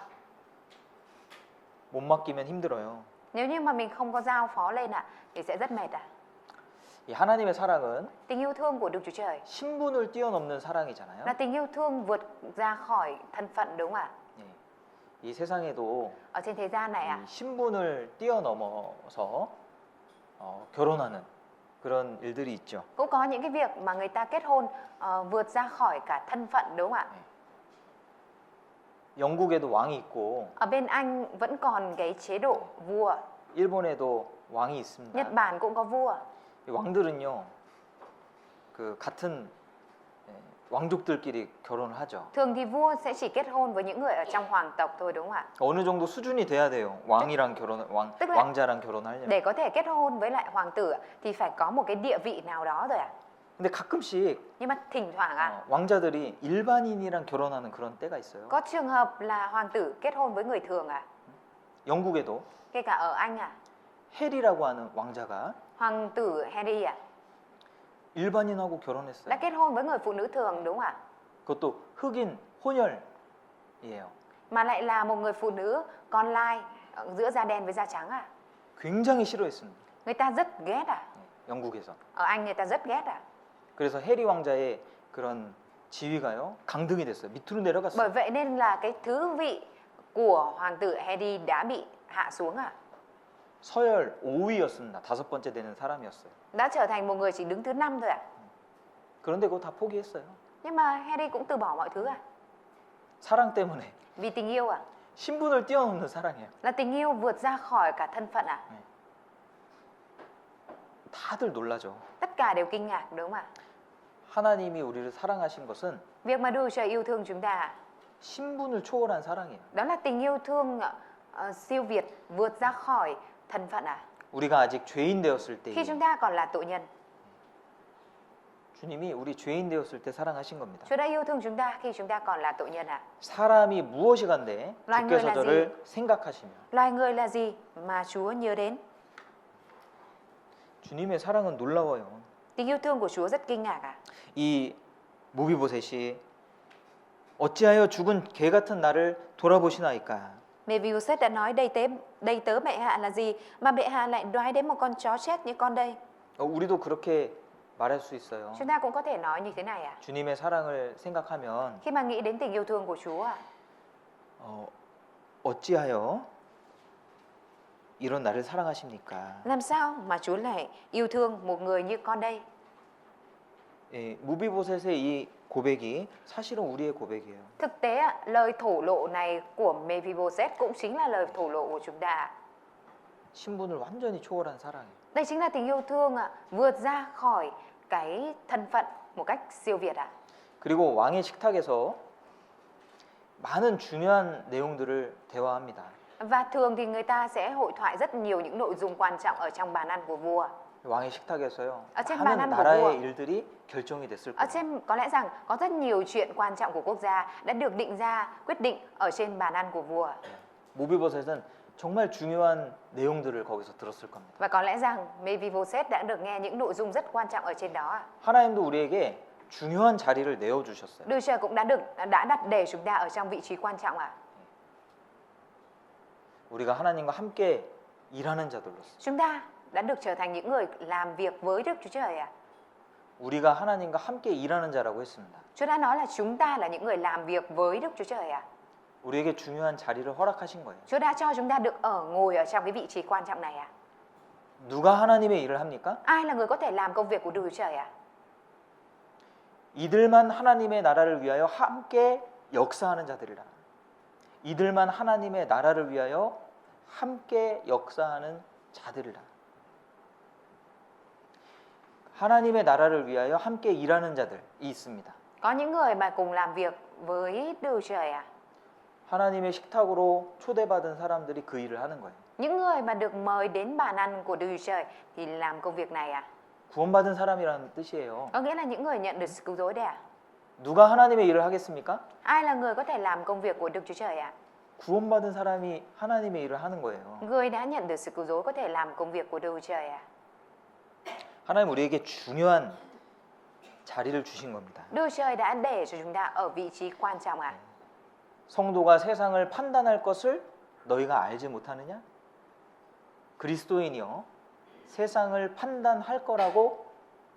못 맡기면 힘들어요. Nếu như mà mình không có giao phó lên à, thì sẽ rất mệt à. 이 하나님의 사랑은 Tình yêu thương của Đức Chúa Trời 신분을 뛰어넘는 사랑이잖아요. là tình yêu thương vượt ra khỏi thân phận đúng không ạ? 네. 이 세상에도 Ở trên thế gian này 이 à, 신분을 뛰어넘어서 결혼하는 그런 일들이 있죠. cũng có những cái việc mà người ta kết hôn vượt ra khỏi cả thân phận đúng không ạ? 영국에도 왕이 있고 Ở bên Anh vẫn còn cái chế độ vua, 일본에도 왕이 있습니다. Nhật Bản cũng có vua. 이 왕들은요, 그 같은 왕족들끼리 결혼을 하죠. Thường thì vua sẽ chỉ kết hôn với những người ở trong hoàng tộc thôi đúng không ạ? 어느 정도 수준이 돼야 돼요. 왕이랑 tức là- 왕자랑 결혼하려면. Để có thể kết hôn với lại hoàng tử thì phải có một cái địa vị nào đó rồi ạ. 근데 가끔씩 Nhưng mà thỉnh thoảng ạ, 왕자들이 일반인이랑 결혼하는 그런 때가 있어요. có trường hợp là hoàng tử kết hôn với người thường ạ. 영국에도 Kể cả ở Anh ạ, 해리라고 하는 왕자가 hoàng tử Harry ạ 일반인하고 결혼했어요. đã kết hôn với người phụ nữ thường đúng không ạ? 그것도 흑인 혼혈이에요. Mà lại là một người phụ nữ con lai giữa da đen với da trắng ạ. 굉장히 싫어했습니다. Người ta rất ghét ạ. 영국에서. Ở Anh người ta rất ghét ạ. 그래서 해리 왕자의 그런 지위가요 강등이 됐어요. 밑으로 내려갔어요. Bởi vậy nên là cái thứ vị của hoàng tử Harry đã bị hạ xuống ạ. 서열 5위였습니다. 5번째 되는 사람이었어요. Đã trở thành một người chỉ đứng thứ 5 thôi ạ. 그런데 그거 다 포기했어요. Nhưng mà Harry cũng từ bỏ mọi thứ ạ. 사랑 때문에. Vì tình yêu ạ. 신분을 뛰어넘는 사랑이에요. Là tình yêu vượt ra khỏi cả thân phận ạ. 다들 놀라죠. Tất cả đều kinh ngạc đúng không ạ? 하나님이 우리를 사랑하신 것은 Việc mà Đức Trời yêu thương chúng ta 신분을 초월한 사랑이에요. đó là tình yêu thương siêu việt vượt ra khỏi thân phận ạ. 우리가 아직 죄인 되었을 때 Khi chúng ta còn là tội nhân, 주님이 우리 죄인 되었을 때 사랑하신 겁니다. Chúa đã yêu thương chúng ta khi chúng ta còn là tội nhân ạ. 사람이 무엇이 간데 loài 주께서 người là 저를 생각하시며 Loài người là gì mà Chúa nhớ đến? 주님의 사랑은 놀라워요. Tình yêu thương của Chúa rất kinh ngạc ạ. 이 모비보셋이 어찌하여 죽은 개 같은 나를 돌아보시나이까. Mephibosheth đã nói đây tớ bệ hạ là gì mà bệ hạ lại đoái đến một con chó chết như con đây. 우리도 그렇게 말할 수 있어요. Chúng ta cũng có thể nói như thế này ạ. 주님의 사랑을 생각하면 Khi mà nghĩ đến tình yêu thương của Chúa ạ, 어찌하여 이런 나를 사랑하십니까? làm sao mà Chúa lại yêu thương một người như con đây? 예, 무비보셋의 이 고백이 사실은 우리의 고백이에요. Thực tế ạ, lời thổ lộ này của Mephibosheth cũng chính là lời thổ lộ của chúng ta. 신분을 완전히 초월한 사랑이에요. Đây chính là tình yêu thương ạ, vượt ra khỏi cái thân phận một cách siêu việt ạ. 그리고 왕의 식탁에서 많은 중요한 내용들을 대화합니다. Và thường thì người ta sẽ hội thoại rất nhiều những nội dung quan trọng ở trong bàn ăn của vua. 왕의 식탁에서요. 아, trên 많은 bàn ăn của 나라의 vua. 일들이 결정이 됐을 Ở 거예요. trên có lẽ rằng có rất nhiều chuyện quan trọng của quốc gia đã được định ra, quyết định ở trên bàn ăn của vua. 모비보셋은 정말 중요한 내용들을 거기서 들었을 겁니다. Và có lẽ rằng Mephibosheth đã được nghe những nội dung rất quan trọng ở trên đó ạ. 하나님도 우리에게 중요한 자리를 내어 주셨어요. Đức Trời cũng đã đặt để chúng ta ở trong vị trí quan trọng ạ. 우리가 하나님과 함께 일하는 자들로서 Chúng ta đã được trở thành những người làm việc với Đức Chúa Trời ạ. 우리가 하나님과 함께 일하는 자라고 했습니다. Chúa đã nói là chúng ta là những người làm việc với Đức Chúa Trời ạ. 우리에게 중요한 자리를 허락하신 거예요. Chúa đã cho chúng ta được ngồi ở trong cái vị trí quan trọng này ạ. 누가 하나님의 일을 합니까? Ai là người có thể làm công việc của Đức Chúa Trời ạ? 이들만 하나님의 나라를 위하여 함께 역사하는 자들이라. 이들만 하나님의 나라를 위하여 함께 역사하는 자들이라. 하나님의 나라를 위하여 함께 일하는 자들이 있습니다. Có những người mà cùng làm việc với Đức Chúa Trời ạ. 하나님의 식탁으로 초대받은 사람들이 그 일을 하는 거예요. Những người mà được mời đến bàn ăn của Đức Chúa Trời thì làm công việc này ạ. 구원받은 사람이라는 뜻이에요. Có nghĩa là những người nhận được sự cứu rỗi đấy ạ. 누가 하나님의 일을 하겠습니까? Ai là người có thể làm công việc của Đức Chúa Trời ạ? 구원받은 사람이 하나님의 일을 하는 거예요. Người đã nhận được sự cứu rỗi có thể làm công việc của Đức Chúa Trời ạ. 하나님 우리에게 중요한 자리를 주신 겁니다. Đức Chúa Trời đã để cho chúng ta ở vị trí quan trọng ạ. 성도가 세상을 판단할 것을 너희가 알지 못하느냐? 그리스도인이요 세상을 판단할 거라고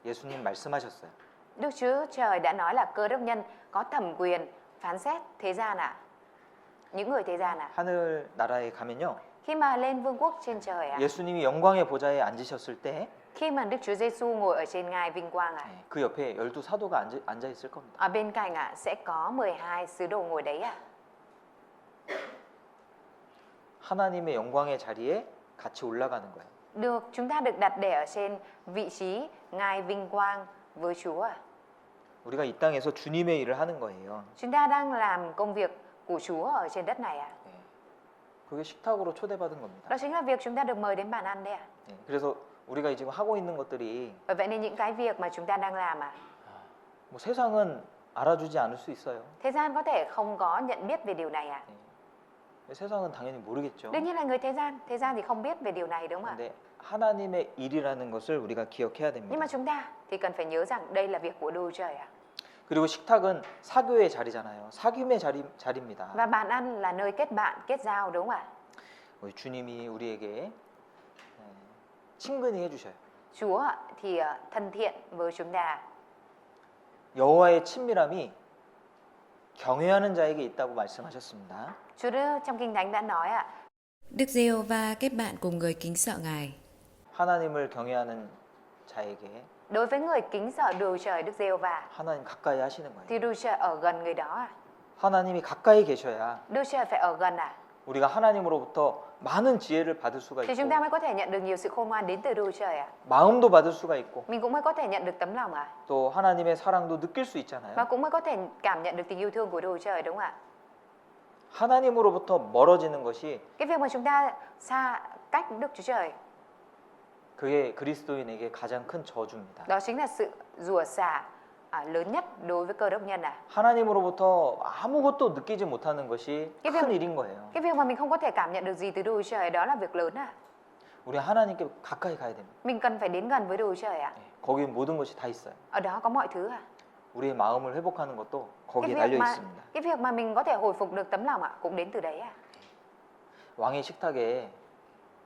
예수님 말씀하셨어요. Đức Chúa Trời đã nói là cơ đốc nhân có thẩm quyền phán xét thế gian ạ. Những người thế gian ạ. 하늘 나라에 가면요. Khi mà lên vương quốc trên trời ạ. 예수님이 영광의 보좌에 앉으셨을 때 Khi mà Đức Chúa Giêsu ngồi ở trên ngai vinh quang ạ. 그 옆에 12사도가 앉아 있을 겁니다. Ở bên cạnh ạ sẽ có 12 sứ đồ ngồi đấy ạ. 하나님의 영광의 자리에 같이 올라가는 거예요. Chúng ta được đặt để ở trên vị trí ngai vinh quang với Chúa ạ. 우리가 이 땅에서 주님의 일을 하는 거예요. Chúng ta đang làm công việc của Chúa ở trên đất này ạ. 그게 식탁으로 초대받은 겁니다. Đó chính là việc chúng ta được mời đến bàn ăn đấy ạ. 그래서 우리가 지금 하고 있는 것들이 Bởi vậy nên những cái việc mà chúng ta đang làm ạ. 뭐 세상은 알아주지 않을 수 있어요. Thế gian có thể không có nhận biết về điều này ạ. 세상은 당연히 모르겠죠. Đương nhiên là người thế gian thì không biết về điều này đúng không ạ? 근데 하나님의 일이라는 것을 우리가 기억해야 Nhưng 됩니다. mà chúng ta thì cần phải nhớ rằng đây là việc của Đức Chúa Trời ạ. 그리고 식탁은 사교의 자리잖아요. 사귐의 자리입니다. Và bàn ăn là nơi kết bạn, kết giao đúng không ạ? 우리 주님이 우리에게 친근히 해주셔요. Chúa ạ, thì thân thiện với chúng ta. 여호와의 친밀함이 경외하는 자에게 있다고 말씀하셨습니다. Chúa trong Kinh Thánh đã nói ạ. Đức Giê-hô-va kết bạn cùng người kính sợ Ngài. 하나님을 경외하는 자에게 Đối với người kính sợ Đức Chúa Trời, Đức Giê-hô-va 하나님 가까이 하시는 거예요. thì Đức Chúa Trời ở gần người đó ạ. 하나님이 가까이 계셔야 Đức Chúa Trời phải ở gần ạ. 우리가 하나님으로부터 많은 지혜를 받을 수가 Thì 있고 chúng ta mới có thể nhận được nhiều sự khôn ngoan đến từ Đức Chúa Trời ạ. 마음도 받을 수가 있고 Mình cũng mới có thể nhận được tấm lòng ạ. 또 하나님의 사랑도 느낄 수 있잖아요. Và cũng mới có thể cảm nhận được tình yêu thương của Đức Chúa Trời đúng không ạ? 하나님으로부터 멀어지는 것이 Cái việc mà chúng ta xa cách Đức Chúa Trời, 그게 그리스도인에게 가장 큰 저주입니다. đó chính là sự rủa xả lớn nhất đối với cơ đốc nhân ạ. 하나님으로부터 아무것도 느끼지 못하는 것이 cái 큰 việc, 일인 거예요. cái việc mà mình không có thể cảm nhận được gì từ Đức Chúa Trời đó là việc lớn ạ. 우리 하나님께 가까이 가야 됩니다. Mình cần phải đến gần với Đức Chúa Trời ạ. 거기 모든 것이 다 있어요. Ở đó có mọi thứ ạ. 우리의 마음을 회복하는 것도 거기에 Cái 달려 việc, 있습니다. cái việc mà mình có thể hồi phục được tấm lòng ạ cũng đến từ đấy ạ. 왕의 식탁에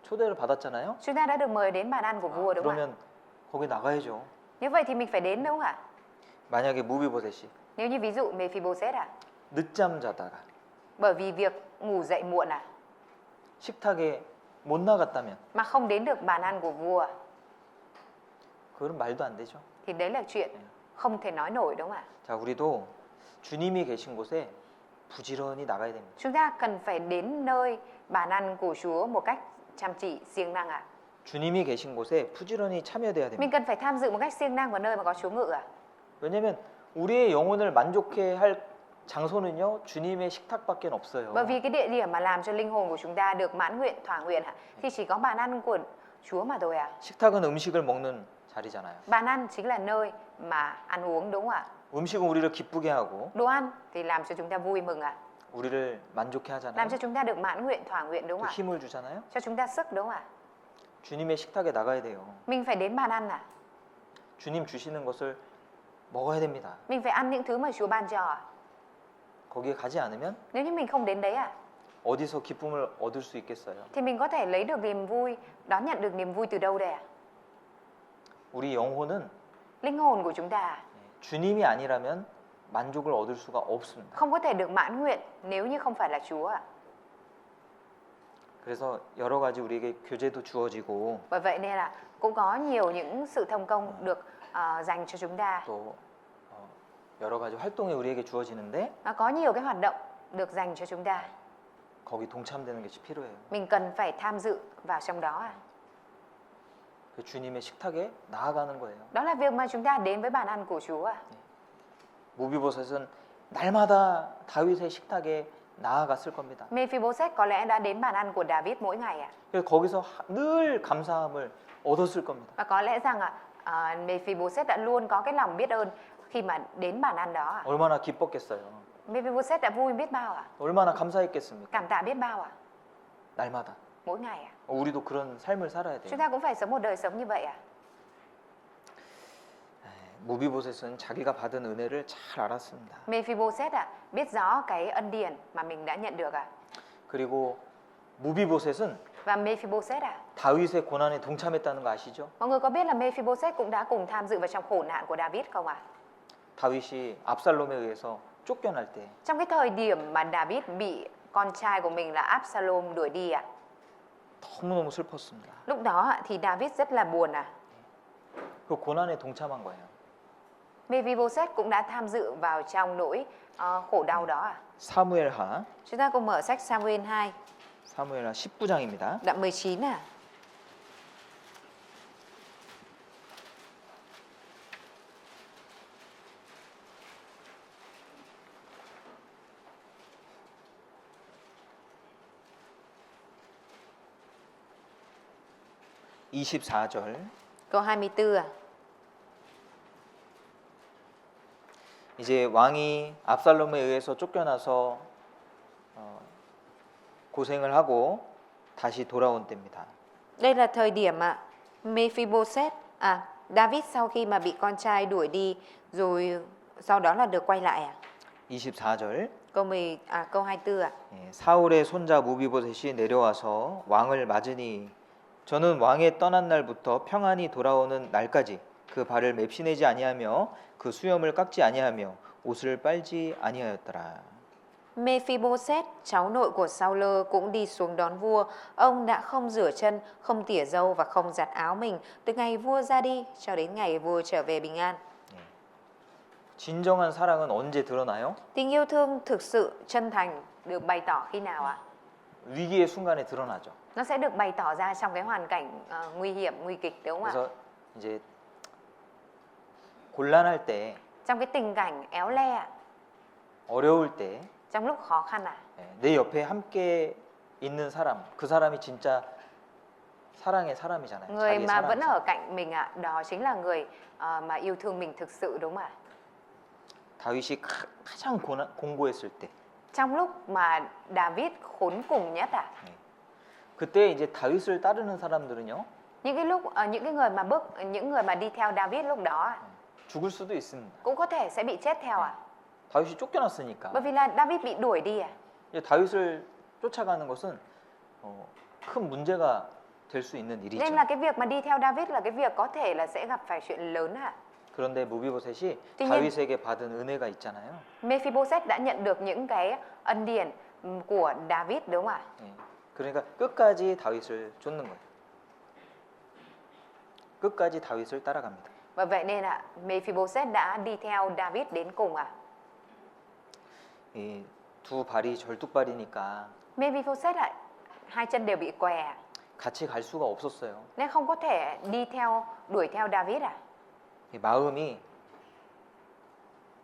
초대를 받았잖아요. Chúng ta đã được mời đến bàn ăn của vua đúng không ạ? 그러면 거기 나가야죠. Như vậy thì mình phải đến đúng không ạ? 만약에 무비보셋이 Nếu như ví dụ Mephibosheth ạ, 늦잠 자다가 bởi vì việc ngủ dậy muộn ạ 식탁에 못 나갔다면 mà không đến được bàn ăn của vua 그건 말도 안 되죠. thì đấy là chuyện không thể nói nổi đúng không ạ? 자, 우리도 주님이 계신 곳에 부지런히 나가야 됩니다. Chúng ta cần phải đến nơi bàn ăn của Chúa một cách chăm chỉ, siêng năng ạ. 주님이 계신 곳에 부지런히 참여돼야 Mình 됩니다. cần phải tham dự một cách siêng năng vào nơi mà có Chúa ngự ạ. 왜냐면 우리의 영혼을 만족해 할 장소는요, 주님의 식탁밖에 없어요. Bởi vì cái địa điểm mà làm cho linh hồn của chúng ta được mãn nguyện, thỏa nguyện ạ, thì chỉ có bàn ăn của Chúa mà thôi ạ. 식탁은 음식을 먹는 자리잖아요. Bàn ăn chính là nơi mà ăn uống đúng không ạ? 음식은 우리를 기쁘게 하고 Đồ ăn thì làm cho chúng ta vui mừng ạ, 우리를 만족해 하잖아요. làm cho chúng ta được mãn nguyện, thỏa nguyện đúng 또 không ạ? 힘을 주잖아요. Cho chúng ta sức đúng không ạ? 주님의 식탁에 나가야 돼요. Mình phải đến bàn ăn ạ. 주님 주시는 것을 먹어야 됩니다. Mình phải ăn những thứ mà Chúa ban cho ạ. 거기에 가지 않으면 Nếu như mình không đến đấy ạ, 어디서 기쁨을 얻을 수 있겠어요? thì mình có thể lấy được niềm vui, đón nhận được niềm vui từ đâu đây ạ? 우리 영혼은 Linh hồn của chúng ta 주님이 아니라면 만족을 얻을 수가 없습니다. không có thể được mãn nguyện nếu như không phải là Chúa ạ. 그래서 여러 가지 우리에게 교제도 주어지고 Bởi vậy nên là cũng có nhiều những sự thông công được dành cho chúng ta. 또 여러 가지 활동이 우리에게 주어지는데 Có nhiều cái hoạt động được dành cho chúng ta. 거기 동참되는 것이 필요해요. Mình cần phải tham dự vào trong đó ạ. 그 주님의 식탁에 나아가는 거예요. Đó là việc mà chúng ta đến với bàn ăn của Chúa ạ. 무비보셋은 날마다 다윗의 식탁에 나아갔을 겁니다. Mephibosheth có lẽ đã đến bàn ăn của David mỗi ngày ạ. 그래서 거기서 늘 감사함을 얻었을 겁니다. Và có lẽ rằng Mephibosheth đã luôn có cái lòng biết ơn khi mà đến bàn ăn đó ạ. 얼마나 기뻤겠어요. Mephibosheth đã vui biết bao ạ. 얼마나 감사했겠습니까? Cảm tạ biết bao ạ. 날마다. Mỗi ngày ạ. 우리도 그런 삶을 살아야 Chúng 돼요. ta cũng phải sống một đời sống như vậy ạ. 무비보셋은 자기가 받은 은혜를 잘 알았습니다. Mephibosheth ạ, biết rõ cái ân điển mà mình đã nhận được ạ. 그리고 무비보셋은 Và Mephibosheth ạ, 다윗의 고난에 동참했다는 거 아시죠? mọi người có biết là Mephibosheth cũng đã cùng tham dự vào trong khổ nạn của David không ạ? 다윗이 압살롬에 의해서 쫓겨날 때 Trong cái thời điểm mà David bị con trai của mình là Absalom đuổi đi ạ, 너무너무 슬펐습니다. lúc đó ạ, thì David rất là buồn ạ. 그 고난에 동참한 거예요. Mephibosheth cũng đã tham dự vào trong nỗi khổ đau đó ạ. 사무엘하 Chúng ta cùng mở sách Samuel 2, 19장입니다. đoạn 19 ạ. (24절) Câu 24 ạ. 이제 왕이 압살롬에 의해서 쫓겨나서 고생을 하고 다시 돌아온 때입니다. Đây là thời điểm ạ Mephibosheth David sau khi mà bị con trai đuổi đi rồi sau đó là được quay lại ạ. 24절 Câu 24 ạ. 사울의 손자 무비보셋이 내려와서 왕을 맞으니 저는 왕의 떠난 날부터 평안히 돌아오는 날까지 그 발을 맵시내지 아니하며 그 수염을 깎지 아니하며 옷을 빨지 아니하였더라. Mephibosheth, cháu nội của Saul cũng đi xuống đón vua. Ông đã không rửa chân, không tỉa râu và không giặt áo mình từ ngày vua ra đi cho đến ngày vua trở về bình an. 진정한 사랑은 언제 드러나요? Tình yêu thương thực sự chân thành được bày tỏ khi nào ạ? 위기의 순간에 드러나죠. Nó sẽ được bày tỏ ra trong cái hoàn cảnh nguy hiểm, nguy kịch đúng không ạ? 그래서 이제 곤란할 때, Trong cái tình cảnh éo le ạ, 어려울 때, trong lúc khó khăn ạ. 내 옆에 함께 있는 사람, 그 사람이 진짜 사랑의 사람이잖아요. Người 자기의 mà vẫn 사랑이잖아요. ở cạnh mình ạ, đó chính là người mà yêu thương mình thực sự đúng không ạ? 다윗이 가장 공고했을 때, Trong lúc mà David khốn cùng nhất ạ, 그때 이제 다윗을 따르는 사람들은요, những cái lúc những người mà đi theo David lúc đó ạ, 죽을 수도 있습니다. cũng có thể sẽ bị chết theo ạ. 다윗이 쫓겨났으니까. Bởi vì là David bị đuổi đi ạ. 이제 다윗을 쫓아가는 것은 큰 문제가 될 수 있는 일이죠. Nên là cái việc mà đi theo David là cái việc có thể là sẽ gặp phải chuyện lớn ạ. 그런데 무비보셋이 tuy nhiên- 다윗에게 받은 은혜가 있잖아요. Mephibosheth đã nhận được những cái ân điển của David đúng không ạ? 예. 그러니까 끝까지 다윗을 쫓는 거예요. 끝까지 다윗을 따라갑니다. Và vậy nên Mephibosheth đã đi theo David đến cùng 이 두 발이 절뚝발이니까 Mephibosheth hai chân đều bị què 같이 갈 수가 없었어요. nên không có thể đi theo đuổi theo David 이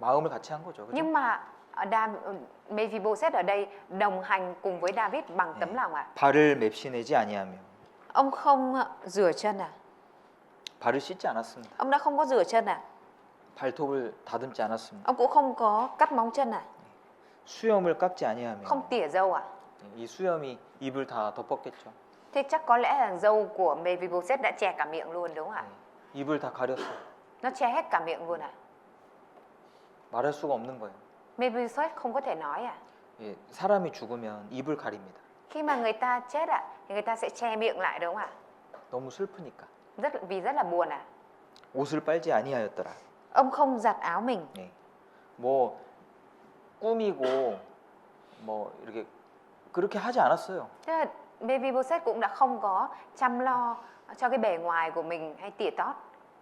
마음을 같이 한 거죠. 그죠? Nhưng mà Mephibosheth ở đây đồng hành cùng với David bằng tấm lòng 발을 맵시내지 아니하며 Ông không rửa chân 발을 씻지 않았습니다. Ông đã không có rửa chân 발톱을 다듬지 않았습니다. Ông cũng không có cắt móng chân 수염을 깎지 아니하며 Không tỉa râu 이 수염이 입을 다 덮었겠죠. Thế chắc có lẽ là râu của Mephibosheth đã che cả miệng luôn đúng không ạ? 입을 다 가렸어. Nó che hết cả miệng luôn 말할 수가 없는 거예요. Mephibosheth không có thể nói 예, 사람이 죽으면 입을 가립니다. Khi mà người ta chết thì người ta sẽ che miệng lại đúng không ạ? 너무 슬프니까. Vì rất là buồn 옷을 빨지 아니하였더라. Ông không giặt áo mình. 네. 뭐 꾸미고 뭐 이렇게 그렇게 하지 않았어요. Thế là Mephibosheth cũng đã không có chăm lo cho cái bề ngoài của mình hay tỉa tót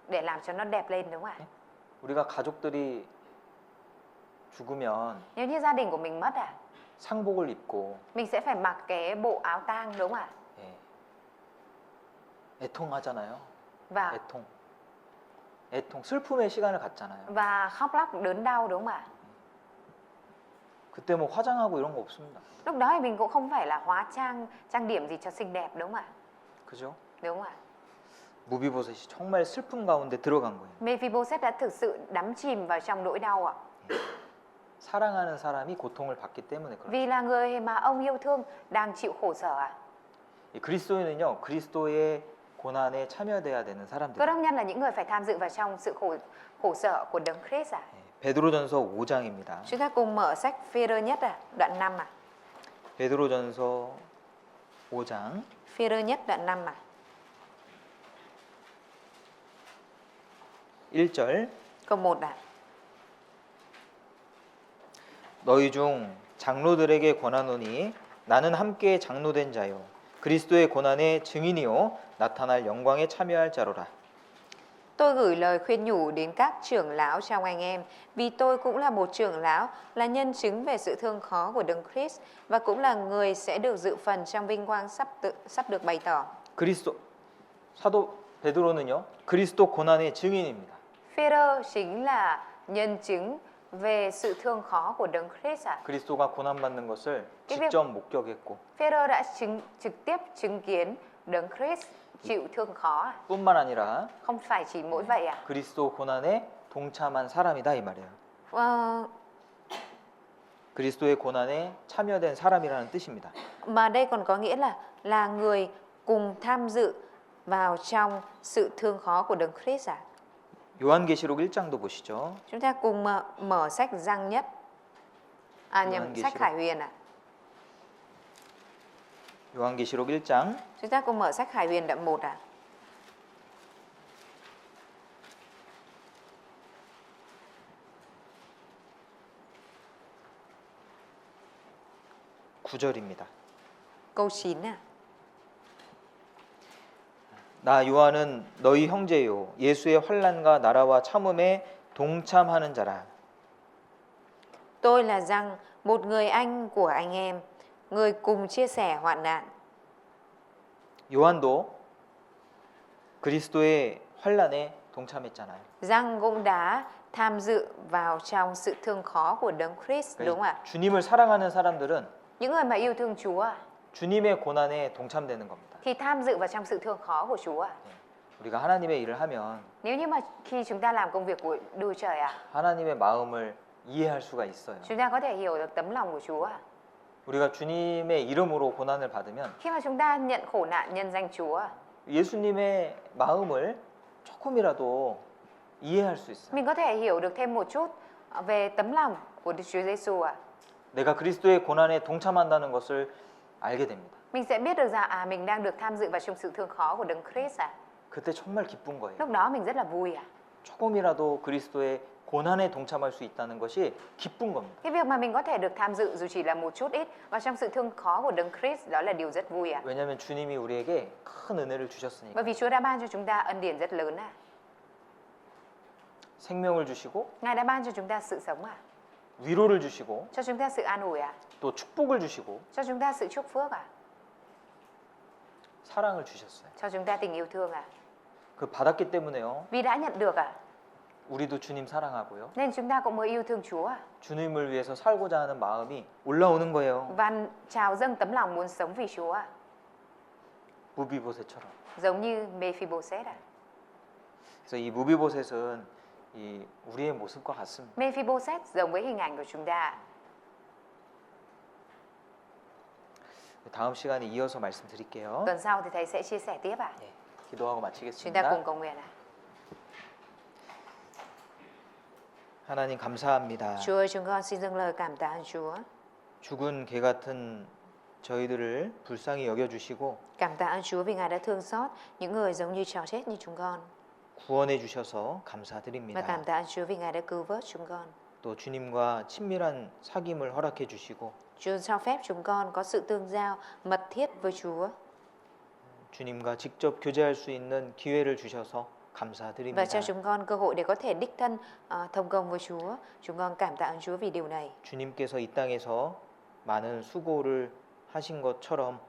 để làm cho nó đẹp lên đúng không ạ? 우리가 가족들이 죽으면 Nếu như gia đình của mình mất 상복을 입고 mình sẽ phải mặc cái bộ áo tang đúng không ạ? 예. 애통하잖아요. Và 애통 슬픔의 시간을 갖잖아요. và khóc lóc đớn đau đúng không ạ? 그때 뭐 화장하고 이런 거 없습니다. Lúc đó thì mình cũng không phải là hóa trang điểm gì cho xinh đẹp đúng không ạ? 그죠? Đúng không ạ? 무비보셋이 정말 슬픔 가운데 들어간 거예요. Mephibosheth đã thực sự đắm chìm vào trong nỗi đau 사랑하는 사람이 고통을 받기 때문에 그렇죠. Vì là người mà ông yêu thương đang chịu khổ sở 이 그리스도인은요, 그리스도의 고난에 참여돼야 되는 Cơ 사람들. đốc nhân là những người phải tham dự vào trong sự khổ sở của Đấng Christ 베드로전서 5장입니다. Chúng ta cùng mở sách Phê-rơ nhất đoạn 5 베드로전서 5장 Phê-rơ nhất đoạn 5 1절 câu 1 너희 중 장로들에게 권하노니 나는 함께 장로된 자요 그리스도의 고난의 증인이요 나타날 영광에 참여할 자로라. Tôi gửi lời khuyên nhủ đến các trưởng lão trong anh em, vì tôi cũng là một trưởng lão, là nhân chứng về sự thương khó của Đấng Christ và cũng là người sẽ được dự phần trong vinh quang sắp được bày tỏ. 그리스도 사도 베드로는요 그리스도 고난의 증인입니다. Phê-rơ chính là nhân chứng về sự thương khó của Đấng Christ 그리스도가 고난 받는 것을 cái việc 직접 목격했고 Phê-rơ đã trực tiếp chứng kiến Đấng Christ chịu thương khó 뿐만 아니라 Không phải chỉ mỗi vậy 그리스도 고난에 동참한 사람이다 이 말이에요. 그리스도의 고난에 참여된 사람이라는 뜻입니다. Mà đây còn có nghĩa là người cùng tham dự vào trong sự thương khó của Đấng Christ 요한계시록 1장도 보시죠. Chúng ta cùng mở sách Giăng nhất sách Khải Huyền 요한계시록 1장 Chúng ta cùng mở sách Khải Huyền đoạn 1 9절입니다. câu 9 나 요한은 너희 형제요 예수의 환난과 나라와 참음에 동참하는 자라. Tôi là Giăng, một người anh của anh em, người cùng chia sẻ hoạn nạn. 요한도 그리스도의 환난에 동참했잖아요. Giăng cũng đã tham dự vào trong sự thương khó của Đấng Christ đúng không ạ? 주님을 사랑하는 사람들은 Những người mà yêu thương Chúa 주님의 고난에 동참되는 겁니다. thì tham dự vào trong sự thương khó của Chúa. 우리가 하나님의 일을 하면 Nếu như mà khi chúng ta làm công việc của Đức Trời 하나님의 마음을 이해할 수가 있어요. chúng ta có thể hiểu được tấm lòng của Chúa. 우리가 주님의 이름으로 고난을 받으면 Khi mà chúng ta nhận khổ nạn nhân danh Chúa, 예수님의 마음을 조금이라도 이해할 수 있어요. mình có thể hiểu được thêm một chút về tấm lòng của Đức Chúa Giêsu 내가 그리스도의 고난에 동참한다는 것을 알게 됩니다. Mình sẽ biết được rằng mình đang được tham dự vào trong sự thương khó của Đấng Christ 그때 정말 기쁜 거예요. Lúc đó mình rất là vui 조금이라도 그리스도의 고난에 동참할 수 있다는 것이 기쁜 겁니다. Cái việc mà mình có thể được tham dự dù chỉ là một chút ít vào trong sự thương khó của Đấng Christ đó là điều rất vui 왜냐하면 주님이 우리에게 큰 은혜를 주셨으니까. Bởi vì Chúa đã ban cho chúng ta ân điển rất lớn 생명을 주시고 Ngài đã ban cho chúng ta sự sống à? 위로를 주시고 Cho chúng ta sự an ủi à? 또 축복을 주시고 Cho chúng ta sự chúc phước à? 사랑을 주셨어요. Cho chúng ta tình yêu thương à? 그 받았기 때문에요. Vì đã nhận được à? 우리도 주님 사랑하고요. Nên chúng ta cũng mới yêu thương Chúa à? 주님을 위해서 살고자 하는 마음이 올라오는 거예요. Và trào dâng tấm lòng muốn sống vì Chúa à? 무비보셋처럼. Giống như Mephibosheth à? 그래서 이 무비보셋은 이 우리의 모습과 같습니다. Mephibosheth giống với hình ảnh của chúng ta. 다음 시간에 이어서 말씀드릴게요. Tuần sau thì thầy sẽ chia sẻ tiếp ạ. 예, 기도하고 Chúng ta 마치겠습니다. cùng cầu nguyện ạ. 하나님 감사합니다. Chúa ơi, chúng con xin dâng lời cảm tạ ơn Chúa. 죽은 개 같은 저희들을 불쌍히 여겨주시고 Cảm tạ ơn Chúa vì Ngài đã thương xót những người giống như chó chết như chúng con. 구원해 주셔서 Và 감사드립니다. cảm tạ ơn Chúa vì Ngài đã cứu vớt chúng con. 또 주님과 친밀한 사귐을 허락해 주시고 Chúa cho phép chúng con có sự tương giao mật thiết với Chúa. 주님과 직접 교제할 수 있는 기회를 주셔서 Và 감사드립니다. cho chúng con cơ hội để có thể đích thân thông công với Chúa. Chúng con cảm tạ ơn Chúa vì điều này. 주님께서 이 땅에서 많은 수고를 하신 것처럼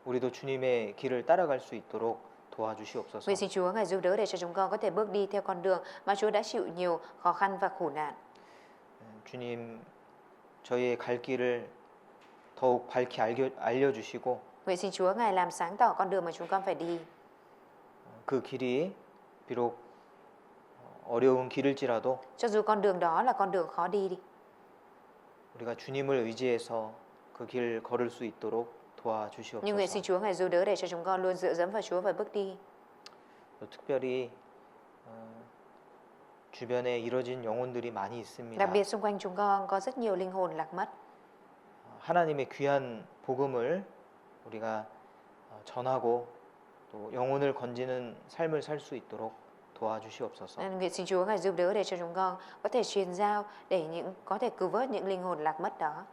우리도 주님의 길을 따라갈 수 있도록 도와주시옵소서. Nguyện xin Chúa Ngài giúp đỡ để cho chúng con có thể bước đi theo con đường mà Chúa đã chịu nhiều khó khăn và khổ nạn. 주님 저희의 갈 길을 더욱 밝히 알려주시고 Nguyện xin Chúa Ngài làm sáng tỏ con đường mà chúng con phải đi. 그 길이 비록 어려운 길일지라도 Cho dù con đường đó là con đường khó đi, 우리가 주님을 의지해서 그 길 걸을 수 있도록 nhưng nguyện 도와주시옵소서. xin Chúa Ngài giúp đỡ để cho chúng con luôn dựa dẫm vào Chúa và bước đi. 또 특별히 주변에 이뤄진 영혼들이 많이 있습니다. Đặc biệt xung quanh chúng con có rất nhiều linh hồn lạc mất. 하나님의 귀한 복음을 우리가 전하고 또 영혼을 건지는 삶을 살 수 있도록 도와주시옵소서. Nên nguyện xin Chúa Ngài giúp đỡ để cho chúng con có thể truyền giao để có thể cứu vớt những linh hồn lạc mất đó.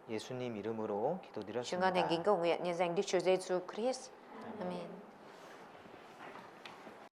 예수님 이름으로 Chúng con thành 기도드렸습니다. kính cầu nguyện nhân danh Đức Chúa Giêsu Christ. Amen.